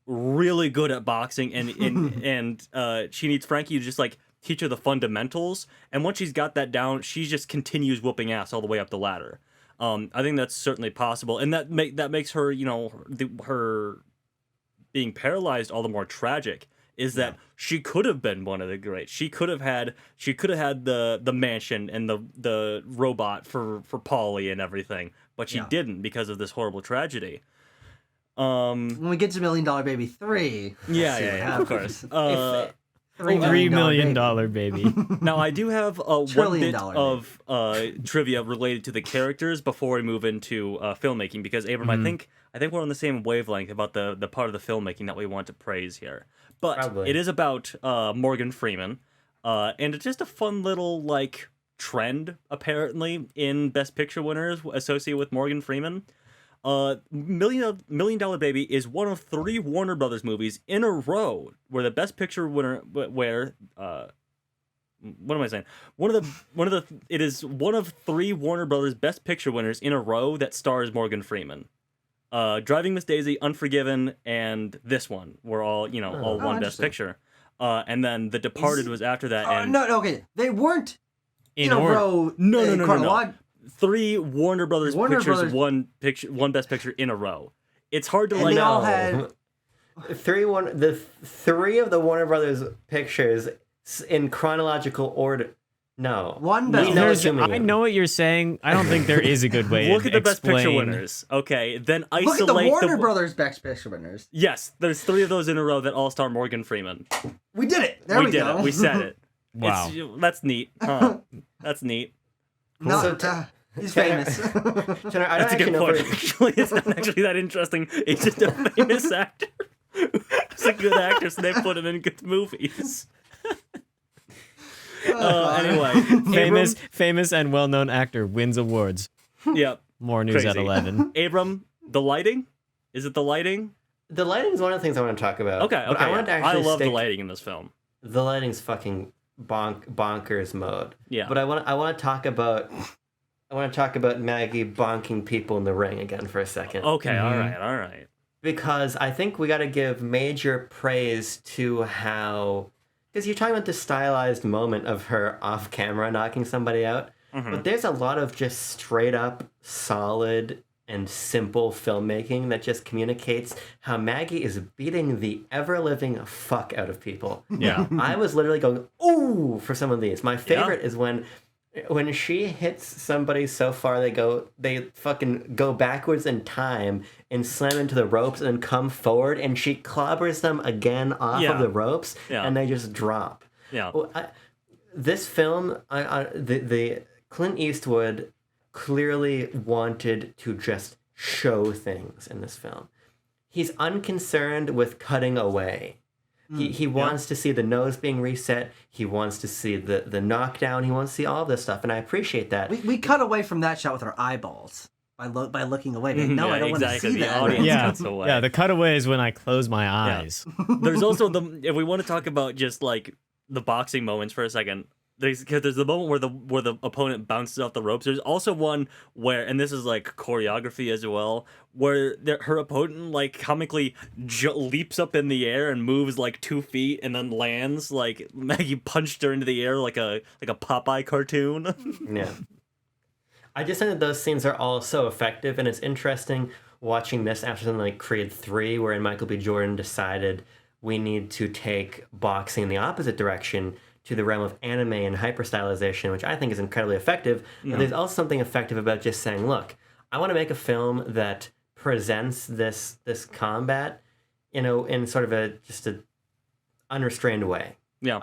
Speaker 3: really good at boxing, and she needs Frankie to just like teach her the fundamentals. And once she's got that down, she just continues whooping ass all the way up the ladder. I think that's certainly possible, and that makes her, her being paralyzed all the more tragic is that she could have been one of the greats. She could have had the mansion and the robot for Paulie and everything, but she didn't because of this horrible tragedy.
Speaker 2: When we get to $1 Million Baby 3,
Speaker 3: of course.
Speaker 1: $3 million baby.
Speaker 3: Now, I do have one bit
Speaker 2: $1
Speaker 3: of trivia related to the characters before we move into filmmaking, because Abram, I think we're on the same wavelength about the part of the filmmaking that we want to praise here. But it is about Morgan Freeman, and it's just a fun little trend apparently in Best Picture winners associated with Morgan Freeman. Million Dollar Baby is one of 3 Warner Brothers movies in a row where the Best Picture winner, it is one of 3 Warner Brothers Best Picture winners in a row that stars Morgan Freeman. Driving Miss Daisy, Unforgiven, and this one were all won Best Picture. And then The Departed was after that. And
Speaker 2: okay, they weren't in a
Speaker 1: order.
Speaker 2: row.
Speaker 3: No. 3 Warner Brothers pictures won Best Picture in a row. It's hard to
Speaker 2: they all had
Speaker 4: the 3 of the Warner Brothers pictures in chronological order. No,
Speaker 2: one Best.
Speaker 1: I know what you're saying. I don't think there is a good way.
Speaker 3: Look at the Best Picture winners. Okay, then isolate
Speaker 2: Look at the Warner Brothers Best Picture winners.
Speaker 3: Yes, there's 3 of those in a row that all star Morgan Freeman.
Speaker 2: We did it. There we
Speaker 3: did
Speaker 2: go.
Speaker 3: it. We said it.
Speaker 1: Wow.
Speaker 3: That's neat. That's neet.
Speaker 2: No, he's famous.
Speaker 3: That's a good point. Actually, it's not actually that interesting. He's just a famous actor. He's a good actor, so they put him in good movies. Anyway,
Speaker 1: famous and well-known actor wins awards.
Speaker 3: Yep.
Speaker 1: More news at 11.
Speaker 3: Abram, the lighting? Is it the lighting?
Speaker 4: The lighting is one of the things I want to talk about.
Speaker 3: Okay.
Speaker 4: But I want to actually
Speaker 3: love the lighting in this film.
Speaker 4: The lighting's fucking bonkers mode.
Speaker 3: Yeah.
Speaker 4: But I want to talk about Maggie bonking people in the ring again for a second.
Speaker 3: Okay. All right.
Speaker 4: Because I think we got to give major praise to how, because you're talking about the stylized moment of her off camera knocking somebody out, but there's a lot of just straight up solid and simple filmmaking that just communicates how Maggie is beating the ever-living fuck out of people.
Speaker 3: Yeah.
Speaker 4: I was literally going, ooh, for some of these. My favorite is when When she hits somebody so far, they fucking go backwards in time and slam into the ropes and then come forward, and she clobbers them again off
Speaker 3: Yeah.
Speaker 4: of the ropes,
Speaker 3: Yeah.
Speaker 4: and they just drop.
Speaker 3: Yeah.
Speaker 4: Well, this film, the Clint Eastwood clearly wanted to just show things in this film. He's unconcerned with cutting away. He wants to see the nose being reset. He wants to see the knockdown. He wants to see all of this stuff, and I appreciate that.
Speaker 2: We cut away from that shot with our eyeballs by looking away. No,
Speaker 3: Yeah,
Speaker 2: I don't want to
Speaker 3: exactly.
Speaker 2: see
Speaker 3: The
Speaker 2: that.
Speaker 3: audience
Speaker 1: Yeah,
Speaker 3: cuts away.
Speaker 1: yeah. The cutaway is when I close my eyes.
Speaker 3: There's also if we want to talk about just like the boxing moments for a second. There's the moment where the opponent bounces off the ropes. There's also one where, and this is like choreography as well, where her opponent like comically leaps up in the air and moves like 2 feet and then lands like Maggie punched her into the air like a Popeye cartoon.
Speaker 4: Yeah. I just think that those scenes are all so effective, and it's interesting watching this after something like Creed 3, wherein Michael B. Jordan decided we need to take boxing in the opposite direction to the realm of anime and hyper-stylization, which I think is incredibly effective. But there's also something effective about just saying, look, I want to make a film that presents this combat, in sort of a unrestrained way.
Speaker 3: Yeah.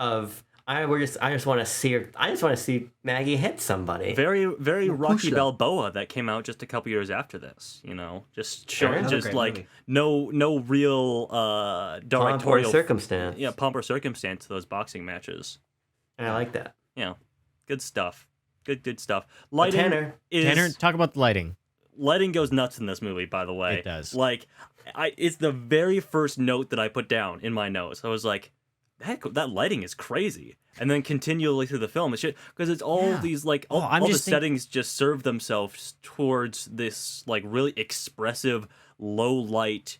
Speaker 4: I just want to see Maggie hit somebody.
Speaker 3: Very, very Rocky
Speaker 2: Cuishle.
Speaker 3: Balboa that came out just a couple years after this. Just showing,
Speaker 2: Another
Speaker 3: just
Speaker 2: great
Speaker 3: like
Speaker 2: movie.
Speaker 3: no real
Speaker 4: Pomp or
Speaker 3: directorial
Speaker 4: circumstance.
Speaker 3: Yeah, pomp or circumstance to those boxing matches.
Speaker 4: And I like that.
Speaker 3: Yeah, good stuff. Good stuff.
Speaker 4: But
Speaker 3: Lighting
Speaker 1: Tanner, talk about the lighting.
Speaker 3: lighting goes nuts in this movie. By the way,
Speaker 1: It does.
Speaker 3: Like, it's the very first note that I put down in my notes. I was like, that lighting is crazy. And then continually through the film, it's because it's all these like all the settings just serve themselves towards this like really expressive low light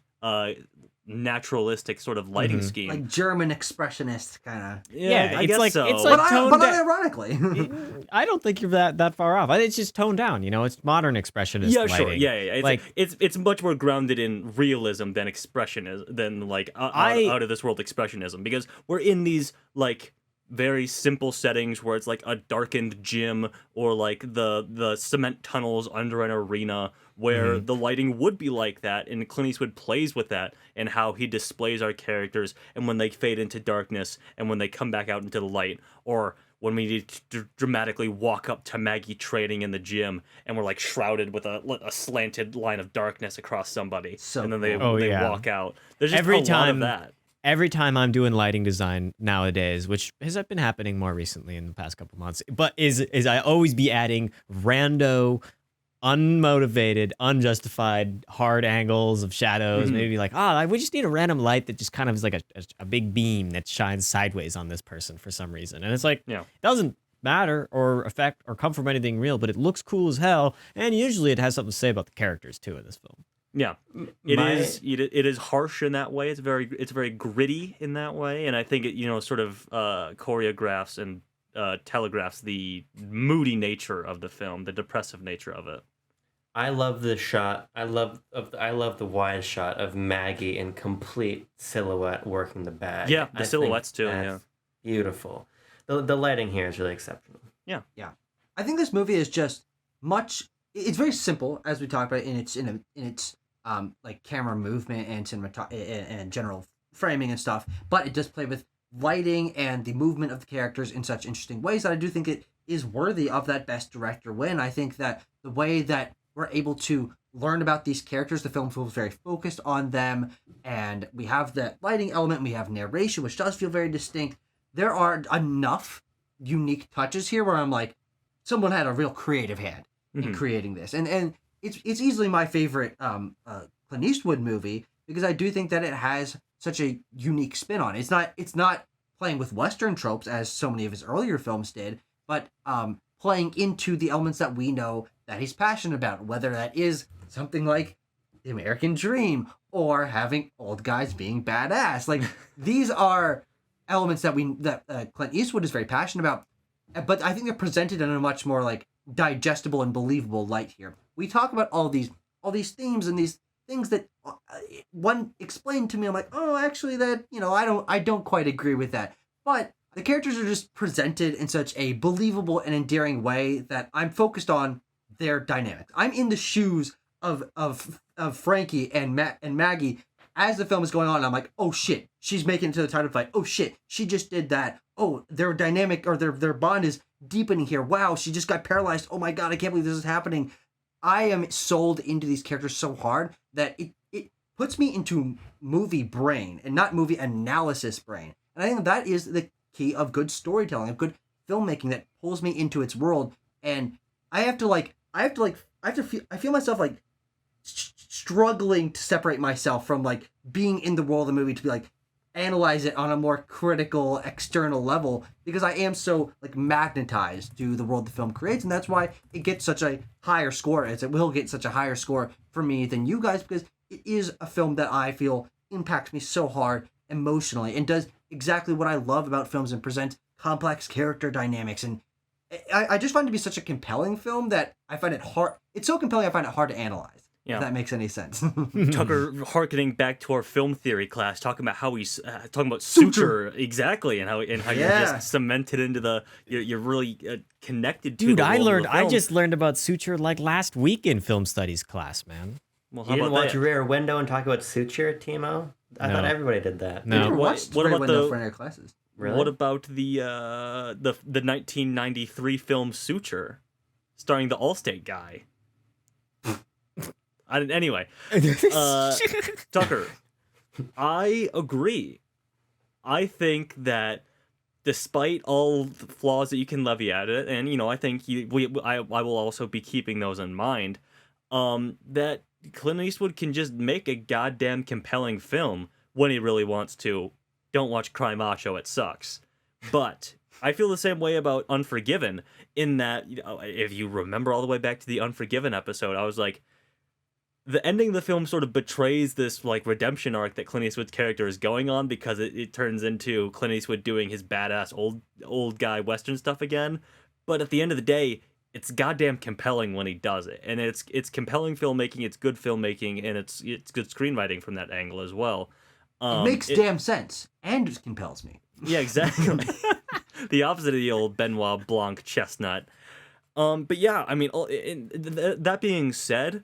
Speaker 3: naturalistic sort of lighting scheme.
Speaker 2: Like German expressionist kind of.
Speaker 1: Yeah,
Speaker 3: I
Speaker 1: it's
Speaker 3: guess
Speaker 1: like-
Speaker 3: so.
Speaker 1: it's like-
Speaker 2: But
Speaker 1: toned down.
Speaker 2: unironically.
Speaker 1: I don't think you're that far off. It's just toned down. It's modern expressionist
Speaker 3: yeah,
Speaker 1: lighting.
Speaker 3: sure. Yeah. It's,
Speaker 1: Like-
Speaker 3: it's much more grounded in realism than expressionism, than like out of this world expressionism, because we're in these like very simple settings where it's like a darkened gym or like the cement tunnels under an arena where the lighting would be like that, and Clint Eastwood plays with that and how he displays our characters and when they fade into darkness and when they come back out into the light, or when we need to dramatically walk up to Maggie training in the gym and we're like shrouded with a slanted line of darkness across somebody,
Speaker 2: So
Speaker 3: and then they
Speaker 1: cool. Oh, yeah.
Speaker 3: walk out. There's just
Speaker 1: Every
Speaker 3: a lot
Speaker 1: time-
Speaker 3: of that.
Speaker 1: Every time I'm doing lighting design nowadays, which has been happening more recently in the past couple months, but is I always be adding rando, unmotivated, unjustified hard angles of shadows. Maybe like, we just need a random light that just kind of is like a big beam that shines sideways on this person for some reason. And it's like,
Speaker 3: Yeah.
Speaker 1: it doesn't matter or affect or come from anything real, but it looks cool as hell. And usually it has something to say about the characters too in this film.
Speaker 3: Yeah, it
Speaker 4: My-
Speaker 3: is harsh in that way. It's very gritty in that way, and I think it sort of choreographs and telegraphs the moody nature of the film, the depressive nature of it.
Speaker 4: I love the shot. I love the wide shot of Maggie in complete silhouette working the bag.
Speaker 3: Yeah, the
Speaker 4: I think
Speaker 3: silhouettes too,
Speaker 4: that's
Speaker 3: yeah.
Speaker 4: Beautiful. The lighting here is really exceptional.
Speaker 2: Yeah. I think this movie is just much. It's very simple, as we talked about in its like camera movement and and general framing and stuff. But it does play with lighting and the movement of the characters in such interesting ways that I do think it is worthy of that Best Director win. I think that the way that we're able to learn about these characters, the film feels very focused on them, and we have that lighting element, we have narration, which does feel very distinct. There are enough unique touches here where I'm like, someone had a real creative hand in creating this, and it's easily my favorite Clint Eastwood movie because I do think that it has such a unique spin on it. It's not playing with Western tropes as so many of his earlier films did, but playing into the elements that we know that he's passionate about, whether that is something like the American Dream or having old guys being badass. Like these are elements that Clint Eastwood is very passionate about, but I think they're presented in a much more like digestible and believable light here. We talk about all these themes and these things that one explained to me. I'm like, oh, actually, that I don't quite agree with that. But The characters are just presented in such a believable and endearing way that I'm focused on their dynamics. I'm in the shoes of Frankie and Maggie as the film is going on. And I'm like, oh shit, she's making it to the title fight. Oh shit, she just did that. Oh, their dynamic or their bond is deepening here. Wow, she just got paralyzed. Oh my god, I can't believe this is happening. I am sold into these characters so hard that it puts me into movie brain and not movie analysis brain. And I think that is the key of good storytelling, of good filmmaking that pulls me into its world. And I feel myself like struggling to separate myself from like being in the world of the movie to be like analyze it on a more critical external level, because I am so like magnetized to the world the film creates, and that's why it gets such a higher score, as it will get such a higher score for me than you guys, because it is a film that I feel impacts me so hard emotionally and does exactly what I love about films and presents complex character dynamics. And I just find it to be such a compelling film that I find it hard. It's so compelling I find it hard to analyze.
Speaker 3: Yeah.
Speaker 2: If that makes any sense.
Speaker 3: Tucker, harkening back to our film theory class, talking about how he's talking about suture exactly, and how you're just cemented into you're really connected to.
Speaker 1: Dude,
Speaker 3: the
Speaker 1: I
Speaker 3: world of the film.
Speaker 1: just learned about suture like last week in film studies class, man.
Speaker 3: Well,
Speaker 4: You didn't watch Rear Window and talk about suture, Timo? I
Speaker 1: No.
Speaker 4: thought everybody did that.
Speaker 1: No.
Speaker 3: What about
Speaker 2: for any classes?
Speaker 4: Really?
Speaker 3: What about the 1993 film Suture, starring the Allstate guy? Anyway, Tucker, I agree. I think that despite all the flaws that you can levy at it, and I think I will also be keeping those in mind, that Clint Eastwood can just make a goddamn compelling film when he really wants to. Don't watch Cry Macho, it sucks. But I feel the same way about Unforgiven, in that, if you remember all the way back to the Unforgiven episode, I was like, the ending of the film sort of betrays this like redemption arc that Clint Eastwood's character is going on, because it turns into Clint Eastwood doing his badass old guy Western stuff again. But at the end of the day, it's goddamn compelling when he does it, and it's compelling filmmaking, it's good filmmaking, and it's good screenwriting from that angle as well.
Speaker 2: It makes damn sense and it compels me.
Speaker 3: Yeah, exactly. The opposite of the old Benoit Blanc chestnut. But yeah, I mean, that being said,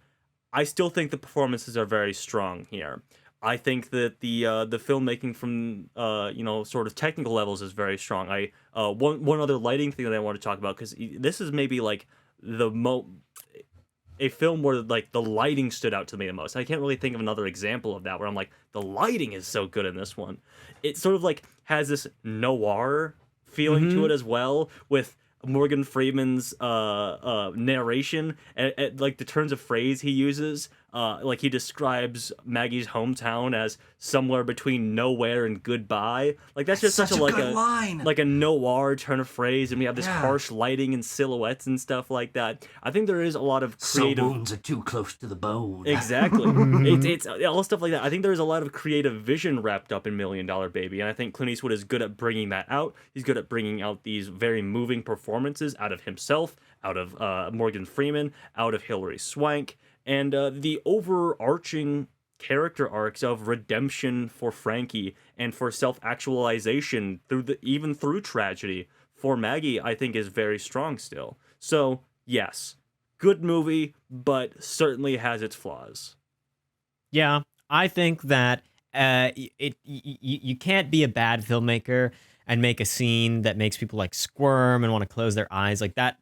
Speaker 3: I still think the performances are very strong here. I think that the filmmaking from sort of technical levels is very strong. One other lighting thing that I want to talk about, because this is maybe like a film where like the lighting stood out to me the most. I can't really think of another example of that where I'm like, the lighting is so good in this one. It sort of like has this noir feeling to it as well, with Morgan Freeman's narration and like the turns of phrase he uses. Like he describes Maggie's hometown as somewhere between nowhere and goodbye. Like that's just such a
Speaker 2: good line.
Speaker 3: Like a noir turn of phrase, and we have this harsh lighting and silhouettes and stuff like that. I think there is a lot of creative.
Speaker 2: Some wounds are too close to the bone.
Speaker 3: Exactly. it's all stuff like that. I think there's a lot of creative vision wrapped up in $1 Million Baby, and I think Clint Eastwood is good at bringing that out. He's good at bringing out these very moving performances out of himself, out of Morgan Freeman, out of Hilary Swank. And the overarching character arcs of redemption for Frankie and for self-actualization even through tragedy for Maggie, I think is very strong still. So, yes, good movie, but certainly has its flaws.
Speaker 1: Yeah, I think that you can't be a bad filmmaker and make a scene that makes people like squirm and want to close their eyes like that.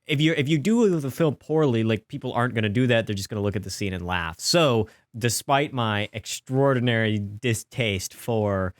Speaker 1: If you do the film poorly, like people aren't going to do that. They're just going to look at the scene and laugh. So, despite my extraordinary distaste for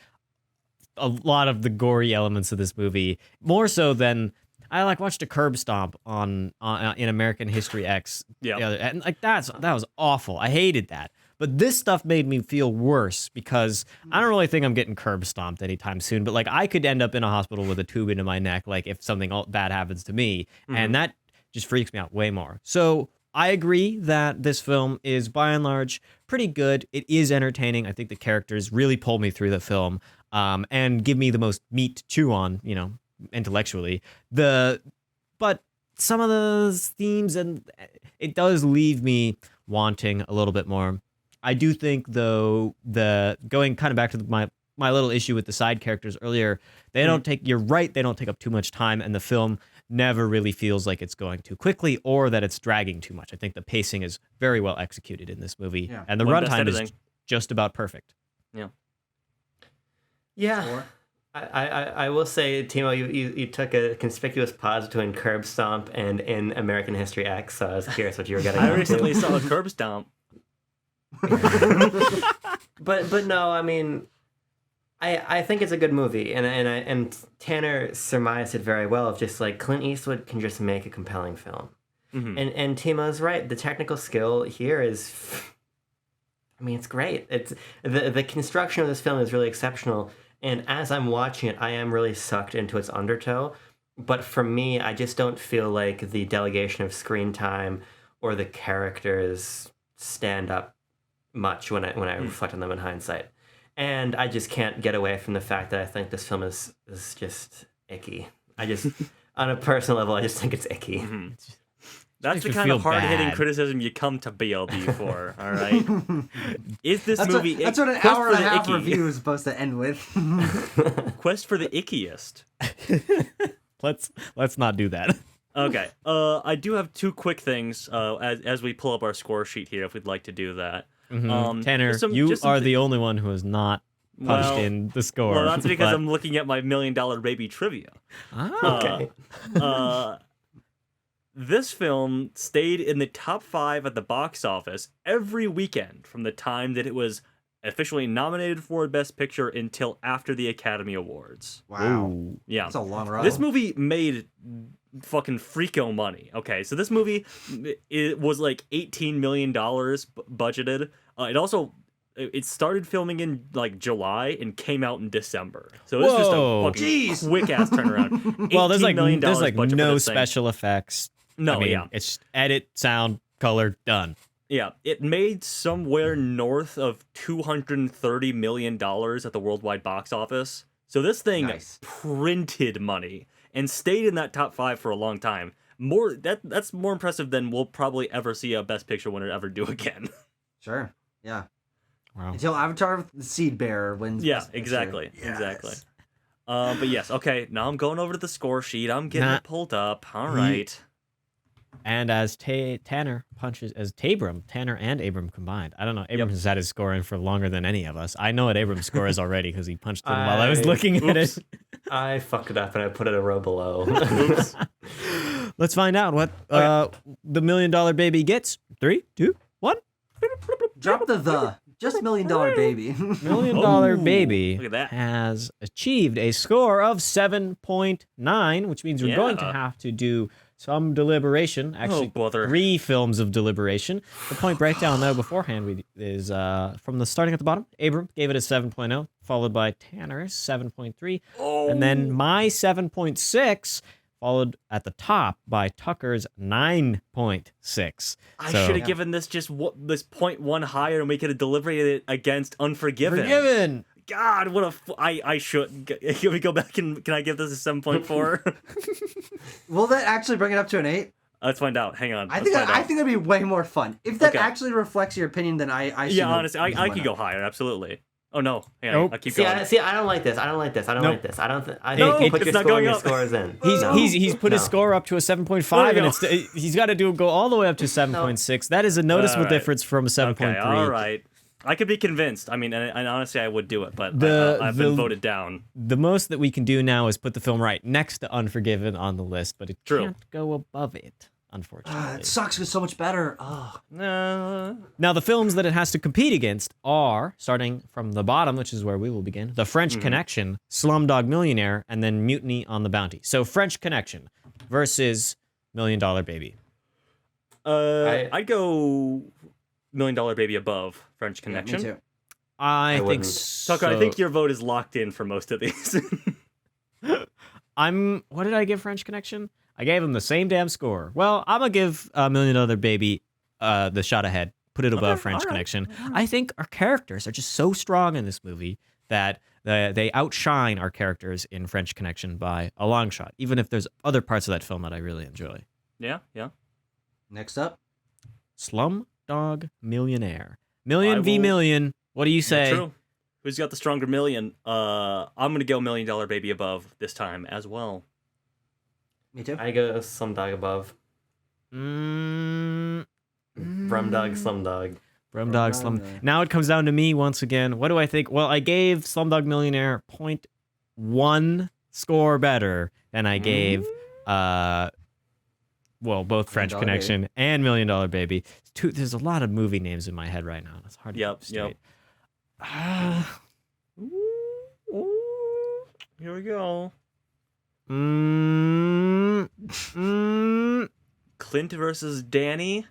Speaker 1: a lot of the gory elements of this movie, more so than I watched a curb stomp on in American History X.
Speaker 3: Yeah,
Speaker 1: and like that was awful. I hated that. But this stuff made me feel worse, because I don't really think I'm getting curb stomped anytime soon. But like I could end up in a hospital with a tube into my neck, like if something bad happens to me, and that just freaks me out way more. So I agree that this film is by and large pretty good. It is entertaining. I think the characters really pull me through the film, and give me the most meat to chew on, intellectually. But some of those themes, and it does leave me wanting a little bit more. I do think, though, going kind of back to my my little issue with the side characters earlier. They don't take. You're right. They don't take up too much time, and the film never really feels like it's going too quickly or that it's dragging too much. I think the pacing is very well executed in this movie, and the runtime is just about perfect.
Speaker 3: Yeah.
Speaker 4: Yeah. I will say, Timo, you took a conspicuous pause between Curb Stomp and in American History X, so I was curious what you were getting
Speaker 3: I
Speaker 4: at.
Speaker 3: recently saw a Curb Stomp.
Speaker 4: But no, I mean, I think it's a good movie, and Tanner surmised it very well. Of just like Clint Eastwood can just make a compelling film, and Timo's right. The technical skill here is, I mean, it's great. It's the construction of this film is really exceptional, and as I'm watching it, I am really sucked into its undertow. But for me, I just don't feel like the delegation of screen time or the characters stand up much when I reflect on them in hindsight. And I just can't get away from the fact that I think this film is just icky. I just, on a personal level, I just think it's icky.
Speaker 3: Mm-hmm. That's
Speaker 1: makes
Speaker 3: the
Speaker 1: me
Speaker 3: kind
Speaker 1: feel
Speaker 3: of hard-hitting
Speaker 1: bad.
Speaker 3: criticism you come to BLB for, all right? Is this movie...
Speaker 2: That's what an
Speaker 3: Quest
Speaker 2: hour and
Speaker 3: for
Speaker 2: a
Speaker 3: the
Speaker 2: half
Speaker 3: icky.
Speaker 2: review is supposed to end with.
Speaker 3: Quest for the ickiest.
Speaker 1: Let's not do that.
Speaker 3: Okay. I do have two quick things as we pull up our score sheet here, if we'd like to do that.
Speaker 1: Tanner, you are the only one who has not punched in the score.
Speaker 3: Well, that's because
Speaker 1: but-
Speaker 3: I'm looking at my $1 Million Baby trivia.
Speaker 4: Okay.
Speaker 3: This film stayed in the top 5 at the box office every weekend from the time that it was officially nominated for Best Picture until after the Academy Awards.
Speaker 2: Wow.
Speaker 1: Ooh.
Speaker 3: Yeah.
Speaker 2: That's a long run.
Speaker 3: This movie made fucking freako money. Okay, so this movie, it was like $18 million budgeted. It started filming in like July and came out in December. So it's just a
Speaker 1: Whoa.
Speaker 3: fucking quick ass turnaround.
Speaker 1: Well, there's
Speaker 3: $18 million
Speaker 1: there's like
Speaker 3: budget for
Speaker 1: no
Speaker 3: this thing.
Speaker 1: special effects.
Speaker 3: No,
Speaker 1: I mean,
Speaker 3: yeah.
Speaker 1: it's edit, sound, color, done.
Speaker 3: Yeah, it made somewhere north of $230 million at the worldwide box office. So this thing
Speaker 2: Nice.
Speaker 3: printed money and stayed in that top 5 for a long time. That's more impressive than we'll probably ever see a Best Picture winner ever do again.
Speaker 2: Sure. Yeah.
Speaker 1: Wow.
Speaker 2: Until Avatar the Seed Bearer wins.
Speaker 3: Yeah,
Speaker 2: Best Picture.
Speaker 3: exactly.
Speaker 2: Yes.
Speaker 3: Exactly. But yes, okay, now I'm going over to the score sheet. I'm getting it pulled up. All right.
Speaker 1: And as Tanner and Abram combined. I don't know. Abram has had his score in for longer than any of us. I know what Abram's score is already because he punched in while I was looking at it.
Speaker 4: I fucked it up and I put it a row below.
Speaker 3: Oops.
Speaker 1: Let's find out what the $1 Million Baby gets. 3, 2, 1.
Speaker 2: Drop the. Just $1 Million Baby.
Speaker 1: $1 Million Baby
Speaker 3: look at that.
Speaker 1: has achieved a score of 7.9, which means we're going to
Speaker 3: Yeah.
Speaker 1: have to do some deliberation. Actually,
Speaker 3: bother.
Speaker 1: 3 films of deliberation. The point breakdown, though, beforehand is from the starting at the bottom. Abram gave it a 7.0, followed by Tanner's 7.3, and then my 7.6, followed at the top by Tucker's 9.6.
Speaker 3: I
Speaker 1: So-
Speaker 3: should have given this just this 0.1 higher, and we could have deliberated it against Unforgiven.
Speaker 1: Forgiven!
Speaker 3: God, what a I should. Can we go back and can I give this a 7.4?
Speaker 2: Will that actually bring it up to an 8?
Speaker 3: Let's find out. Hang on.
Speaker 2: I
Speaker 3: Let's
Speaker 2: think
Speaker 3: find out.
Speaker 2: that'd be way more fun. If that
Speaker 3: Okay.
Speaker 2: actually reflects your opinion, then I should.
Speaker 3: Yeah, honestly, I could go higher. Absolutely. Oh no, hang on.
Speaker 1: Nope.
Speaker 3: I keep
Speaker 4: See,
Speaker 3: going.
Speaker 4: I don't like this. I don't like this. I don't
Speaker 1: Nope.
Speaker 4: like this. I don't
Speaker 1: No,
Speaker 4: think put
Speaker 3: it's
Speaker 4: your
Speaker 3: not
Speaker 4: score
Speaker 3: going
Speaker 4: and your
Speaker 3: up.
Speaker 4: scores in.
Speaker 1: He's put his
Speaker 4: No.
Speaker 1: score up to a 7.5,
Speaker 3: There
Speaker 1: and
Speaker 3: we
Speaker 1: he's got to go all the way up to 7.6. That is a noticeable
Speaker 3: All right.
Speaker 1: difference from a 7.3.
Speaker 3: Okay, all right. I could be convinced. I mean, and honestly, I would do it, but I've
Speaker 1: The-
Speaker 3: been voted down.
Speaker 1: The most that we can do now is put the film right next to Unforgiven on the list, but it
Speaker 3: True.
Speaker 1: can't go above it, unfortunately.
Speaker 2: It sucks. It's so much better. Oh.
Speaker 1: Now, the films that it has to compete against are, starting from the bottom, which is where we will begin, The French Connection, Slumdog Millionaire, and then Mutiny on the Bounty. So, French Connection versus $1 Million Baby.
Speaker 3: I'd go $1 Million Baby above French
Speaker 2: Yeah,
Speaker 3: Connection.
Speaker 2: me too.
Speaker 1: I think
Speaker 4: wouldn't.
Speaker 1: so.
Speaker 3: Tucker, I think your vote is locked in for most of these.
Speaker 1: What did I give French Connection? I gave him the same damn score. Well, I'm gonna give $1 Million Baby the shot ahead. Put it above French
Speaker 3: all right,
Speaker 1: Connection. I think our characters are just so strong in this movie that they outshine our characters in French Connection by a long shot. Even if there's other parts of that film that I really enjoy.
Speaker 3: yeah.
Speaker 2: Next up,
Speaker 1: Slumdog Millionaire. Million
Speaker 3: I
Speaker 1: v
Speaker 3: will-
Speaker 1: million. What do you say?
Speaker 3: True. Who's got the stronger million? I'm gonna go $1 Million Baby above this time as well.
Speaker 2: Me too.
Speaker 4: I go Slumdog above.
Speaker 1: Mm,
Speaker 4: Rumdog, Slumdog.
Speaker 1: Brumdog, Now it comes down to me once again. What do I think? Well, I gave Slumdog Millionaire 0.1 score better than I gave, both French
Speaker 2: $1
Speaker 1: Connection and $1 Million Baby. There's a lot of movie names in my head right now. It's hard to keep straight.
Speaker 3: Here we go. Clint versus Danny.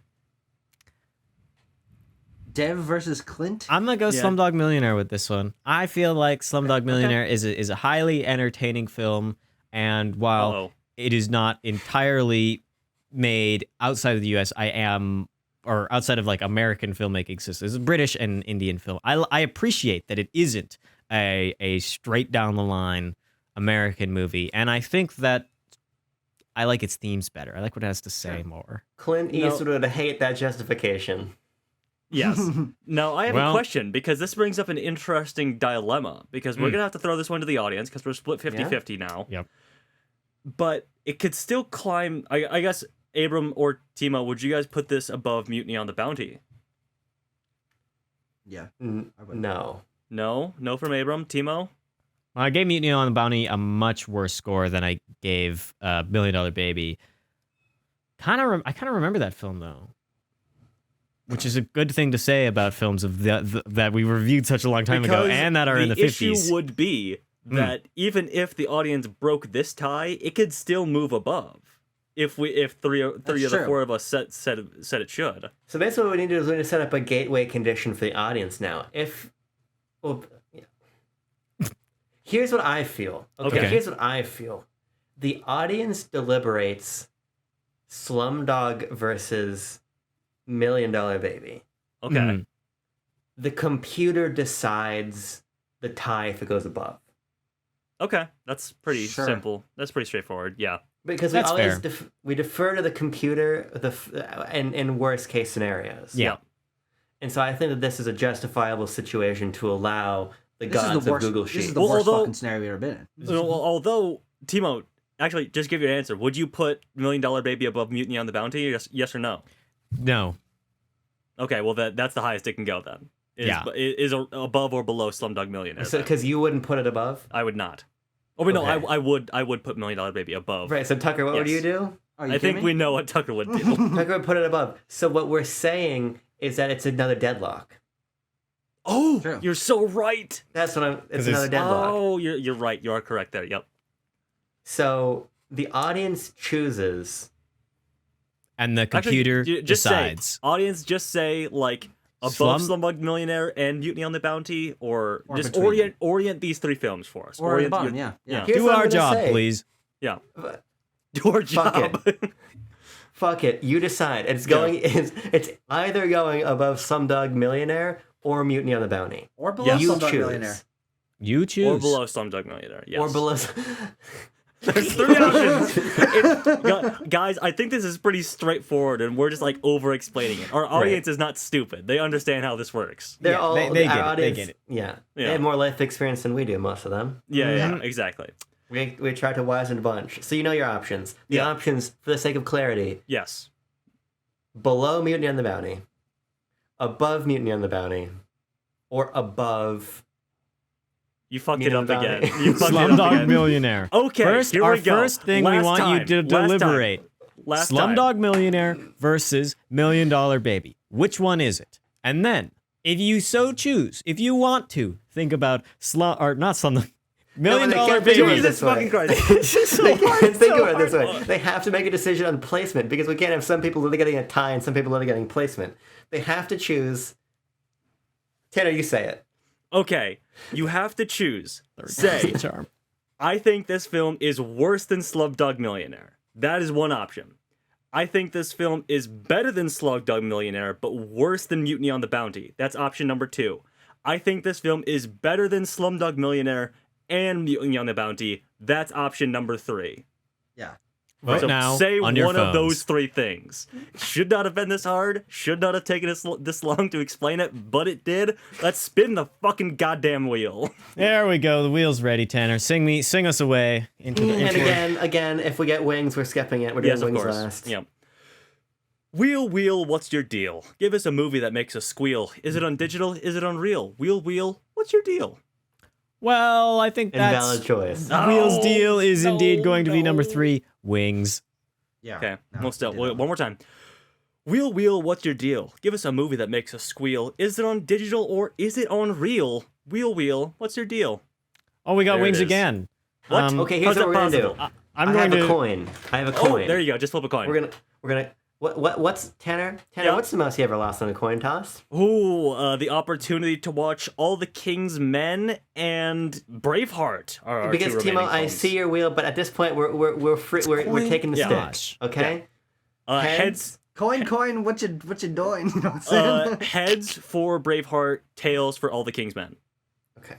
Speaker 2: Dev versus Clint.
Speaker 1: I'm gonna go Slumdog Millionaire with this one. I feel like Slumdog Millionaire is a highly entertaining film, and while it is not entirely made outside of the U.S., or outside of like American filmmaking system. It's a British and Indian film. I appreciate that it isn't a straight down the line American movie, and I think that I like its themes better. I like what it has to say more.
Speaker 4: Clint Eastwood would hate that justification.
Speaker 3: Yes. Now, I have a question, because this brings up an interesting dilemma, because we're going to have to throw this one to the audience, because we're split 50-50 now.
Speaker 1: Yep.
Speaker 3: But it could still climb... I guess, Abram or Timo, would you guys put this above Mutiny on the Bounty?
Speaker 2: Yeah.
Speaker 4: No.
Speaker 3: No? No from Abram? Timo?
Speaker 1: I gave Mutiny on the Bounty a much worse score than I gave $1 Million Baby. I kind of remember that film, though. Which is a good thing to say about films of that we reviewed such a long time ago and that are in the 50s.
Speaker 3: The issue would be that even if the audience broke this tie, it could still move above. If three of the four of us said it should.
Speaker 4: So basically, what we need to do is we need to set up a gateway condition for the audience now. Here's what I feel. Okay. Here's what I feel. The audience deliberates Slumdog versus $1 Million Baby.
Speaker 3: Okay.
Speaker 1: Mm-hmm.
Speaker 4: The computer decides the tie if it goes above.
Speaker 3: Okay, that's pretty simple. That's pretty straightforward. Yeah.
Speaker 4: Because
Speaker 1: That's
Speaker 4: we always we defer to the computer in worst case scenarios.
Speaker 1: Yeah.
Speaker 4: And so I think that this is a justifiable situation to allow the gods of Google Sheets.
Speaker 2: This is the worst fucking scenario we've ever been in.
Speaker 3: Although, Timo, actually, just give your answer. Would you put $1 Million Baby above Mutiny on the Bounty? Yes or no?
Speaker 1: No.
Speaker 3: Okay, well that's the highest it can go then. Is above or below Slumdog Millionaire?
Speaker 4: So because you wouldn't put it above?
Speaker 3: I would not. Oh wait, no, I would put $1 Million Baby above.
Speaker 4: Right. So Tucker, what would you do?
Speaker 3: I think we know what Tucker would do.
Speaker 4: Tucker would put it above. So what we're saying is that it's another deadlock.
Speaker 3: Oh,
Speaker 2: True.
Speaker 3: You're so right.
Speaker 4: That's what it's another deadlock.
Speaker 3: Oh, you're right. You are correct there. Yep.
Speaker 4: So the audience chooses.
Speaker 1: And the computer decides.
Speaker 3: Audience, just say like above Slumdog Millionaire and Mutiny on the Bounty, or just orient these three films for us.
Speaker 2: Or the bottom, yeah.
Speaker 1: Do our job, please.
Speaker 3: Yeah. Do our job.
Speaker 4: Fuck it. You decide. It's either going above Slumdog Millionaire or Mutiny on the Bounty.
Speaker 2: Or below Slumdog Millionaire.
Speaker 1: You choose.
Speaker 3: Or below Slumdog Millionaire. Yes.
Speaker 4: Or below.
Speaker 3: There's three options. Guys, I think this is pretty straightforward, and we're just like over explaining it. Our audience is not stupid. They understand how this works.
Speaker 4: They get
Speaker 1: it.
Speaker 4: Yeah. They have more life experience than we do, most of them.
Speaker 3: Yeah, exactly.
Speaker 4: We try to wisen a bunch. So you know your options. The options, for the sake of clarity.
Speaker 3: Yes.
Speaker 4: Below Mutiny on the Bounty, above Mutiny on the Bounty, or above...
Speaker 3: You fucked it up again. You fucked
Speaker 1: Slumdog Millionaire.
Speaker 3: Okay,
Speaker 1: here we go. First thing we want you to deliberate. Slumdog Millionaire versus $1 Million Baby. Which one is it? And then, if you so choose, if you want to, think about $1 Million Baby.
Speaker 3: Jesus fucking Christ.
Speaker 4: They can't think about it this way. They have to make a decision on placement, because we can't have some people litigating a tie and some people litigating placement. They have to choose. Tanner, you say it.
Speaker 3: Okay, you have to choose. Say, I think this film is worse than Slumdog Millionaire. That is one option. I think this film is better than Slumdog Millionaire, but worse than Mutiny on the Bounty. That's option number 2. I think this film is better than Slumdog Millionaire and Mutiny on the Bounty. That's option number 3.
Speaker 2: Yeah.
Speaker 1: Right
Speaker 3: so
Speaker 1: now,
Speaker 3: say
Speaker 1: on your
Speaker 3: one of
Speaker 1: phones.
Speaker 3: those three things. Should not have been this hard. Should not have taken this long to explain it, but it did. Let's spin the fucking goddamn wheel.
Speaker 1: There we go. The wheel's ready, Tanner. Sing us away into the
Speaker 4: And again, if we get wings, we're skipping it. We're doing
Speaker 3: Yes, of
Speaker 4: wings
Speaker 3: course.
Speaker 4: last.
Speaker 3: Yeah. Wheel, what's your deal? Give us a movie that makes us squeal. Is it on digital? Is it on real? Wheel, what's your deal?
Speaker 1: Well, I think that's
Speaker 4: Invalid choice.
Speaker 1: Wheel's
Speaker 3: No,
Speaker 1: deal is indeed going to be number
Speaker 3: no.
Speaker 1: 3, Wings.
Speaker 2: Yeah.
Speaker 3: Okay,
Speaker 2: no,
Speaker 3: well, still,
Speaker 2: we did that.
Speaker 3: one more time. Wheel, what's your deal? Give us a movie that makes us squeal. Is it on digital or is it on real? Wheel, what's your deal?
Speaker 1: Oh, we got
Speaker 3: There it
Speaker 1: Wings
Speaker 3: is.
Speaker 1: again.
Speaker 3: What?
Speaker 4: Okay, here's
Speaker 3: How's
Speaker 4: what
Speaker 3: that
Speaker 4: we're gonna do.
Speaker 3: possible?
Speaker 1: I'm
Speaker 4: I
Speaker 1: going
Speaker 4: have
Speaker 1: to
Speaker 4: a coin. I have a
Speaker 3: Oh,
Speaker 4: coin.
Speaker 3: there you go. Just flip a coin.
Speaker 4: We're gonna. What's Tanner? Tanner,
Speaker 3: Yeah.
Speaker 4: what's the most you ever lost on a coin toss?
Speaker 3: Ooh, the opportunity to watch All the King's Men and Braveheart are our
Speaker 4: Because
Speaker 3: two
Speaker 4: Timo,
Speaker 3: remaining
Speaker 4: I
Speaker 3: films.
Speaker 4: see your wheel, but at this point we're free. We're taking the
Speaker 3: Yeah.
Speaker 4: stick. Okay.
Speaker 3: Heads
Speaker 2: Coin, what you doing? You know what I'm saying?
Speaker 3: heads for Braveheart, tails for All the King's Men.
Speaker 4: Okay.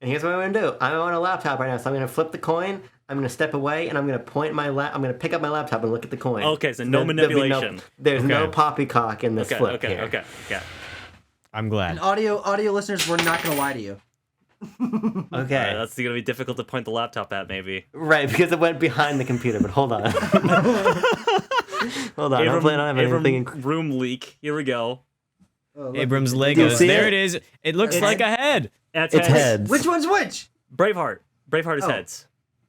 Speaker 4: And here's what I'm gonna do. I'm on a laptop right now, so I'm gonna flip the coin. I'm gonna step away, and I'm gonna I'm gonna pick up my laptop and look at the coin.
Speaker 3: Okay, so no
Speaker 4: there'll be
Speaker 3: manipulation.
Speaker 4: There's no
Speaker 1: Okay.
Speaker 4: poppycock in this flip here.
Speaker 3: Okay.
Speaker 1: I'm glad.
Speaker 2: And audio listeners, we're not gonna lie to you.
Speaker 4: Okay.
Speaker 3: That's gonna be difficult to point the laptop at, maybe.
Speaker 4: Right, because it went behind the computer. But hold on. Hold on. I'm planning on having
Speaker 3: Abram
Speaker 4: anything.
Speaker 3: room leak. Here we go.
Speaker 2: Oh, look.
Speaker 1: Abrams
Speaker 4: you
Speaker 1: Legos.
Speaker 4: see
Speaker 1: There
Speaker 4: it?
Speaker 1: it is. It looks
Speaker 2: It's-
Speaker 1: like a head.
Speaker 3: That's
Speaker 4: It's heads.
Speaker 2: Which one's which?
Speaker 3: Braveheart. Braveheart is
Speaker 2: Oh.
Speaker 3: heads.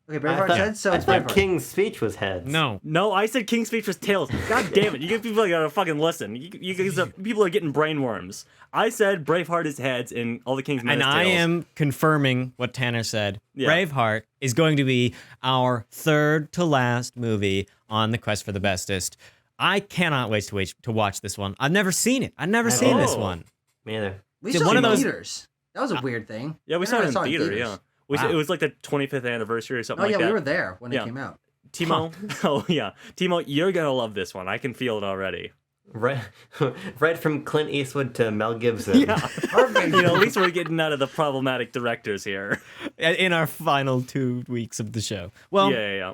Speaker 2: Okay,
Speaker 4: I
Speaker 2: Braveheart
Speaker 4: thought,
Speaker 2: said so.
Speaker 4: I
Speaker 2: It's
Speaker 4: thought
Speaker 2: Braveheart.
Speaker 4: King's speech was heads.
Speaker 1: No.
Speaker 3: No, I said King's Speech was tails. God damn it! You get people that gotta fucking listen. You guys people are getting brainworms. I said Braveheart is heads and All the King's Men
Speaker 1: And
Speaker 3: is
Speaker 1: I
Speaker 3: tails.
Speaker 1: am confirming what Tanner said.
Speaker 3: Yeah.
Speaker 1: Braveheart is going to be our third to last movie on the quest for the bestest. I cannot wait to watch this one. I've never seen it. I've never seen this
Speaker 3: Oh.
Speaker 1: one.
Speaker 4: Me either.
Speaker 2: We
Speaker 1: Did
Speaker 2: saw
Speaker 1: one
Speaker 2: it
Speaker 1: of
Speaker 2: in
Speaker 1: those-
Speaker 2: theaters. That was a weird thing.
Speaker 3: Yeah, we
Speaker 2: I
Speaker 3: saw it
Speaker 2: never
Speaker 3: in theater.
Speaker 2: theaters.
Speaker 3: Yeah,
Speaker 1: Wow.
Speaker 3: it was like the 25th anniversary or something
Speaker 2: Oh yeah,
Speaker 3: like that.
Speaker 2: we were there when
Speaker 3: Yeah.
Speaker 2: it came out.
Speaker 3: Timo, oh yeah, Timo, you're gonna love this one. I can feel it already.
Speaker 4: Right, right from Clint Eastwood to Mel Gibson.
Speaker 3: Yeah, perfect. At least we're getting out of the problematic directors here.
Speaker 1: In our final 2 weeks of the show. Well,
Speaker 3: Yeah.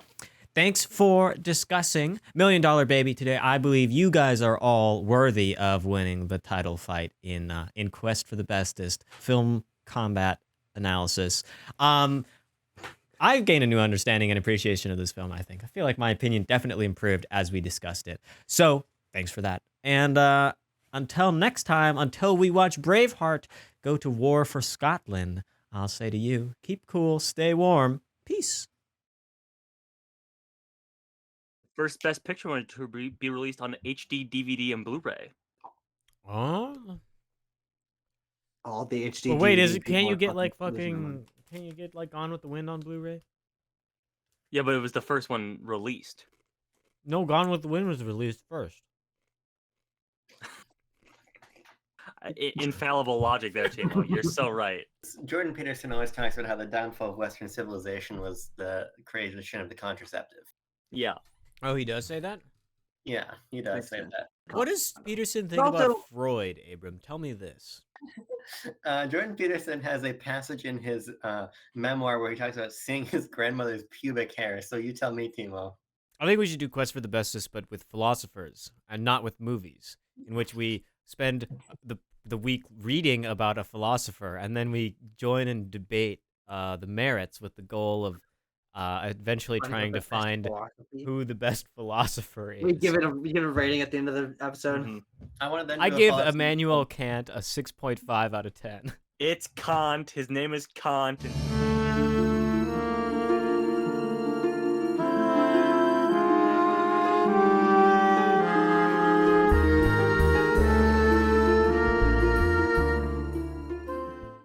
Speaker 1: thanks for discussing $1 Million Baby today. I believe you guys are all worthy of winning the title fight in Quest for the Bestest film combat analysis. I've gained a new understanding and appreciation of this film, I think. I feel like my opinion definitely improved as we discussed it. So, thanks for that. And until next time, until we watch Braveheart go to war for Scotland, I'll say to you, keep cool, stay warm, peace.
Speaker 3: First Best Picture one to be released on HD, DVD, and Blu-ray.
Speaker 1: Oh.
Speaker 2: All the HD.
Speaker 1: Well, wait,
Speaker 2: DVD
Speaker 1: can't you
Speaker 2: people
Speaker 1: get like
Speaker 2: losing their mind.
Speaker 1: fucking? Can't you get like Gone with the Wind on Blu-ray?
Speaker 3: Yeah, but it was the first one released.
Speaker 1: No, Gone with the Wind was released first.
Speaker 3: Infallible logic there, Timo. You're so right.
Speaker 4: Jordan Peterson always talks about how the downfall of Western civilization was the creation of the contraceptive.
Speaker 3: Yeah.
Speaker 1: Oh, he does say that.
Speaker 4: Yeah, he does say that.
Speaker 1: What does Peterson think
Speaker 2: Also-
Speaker 1: about Freud, Abram? Tell me this.
Speaker 4: Jordan Peterson has a passage in his memoir where he talks about seeing his grandmother's pubic hair. So you tell me, Timo.
Speaker 1: I think we should do Quest for the Bestest, but with philosophers and not with movies, in which we spend the week reading about a philosopher and then we join and debate the merits with the goal of eventually trying to find who the best philosopher is.
Speaker 2: We give it a rating at the end of the episode.
Speaker 3: Mhm.
Speaker 1: I give Immanuel Kant a 6.5 out of 10.
Speaker 3: It's Kant. His name is Kant.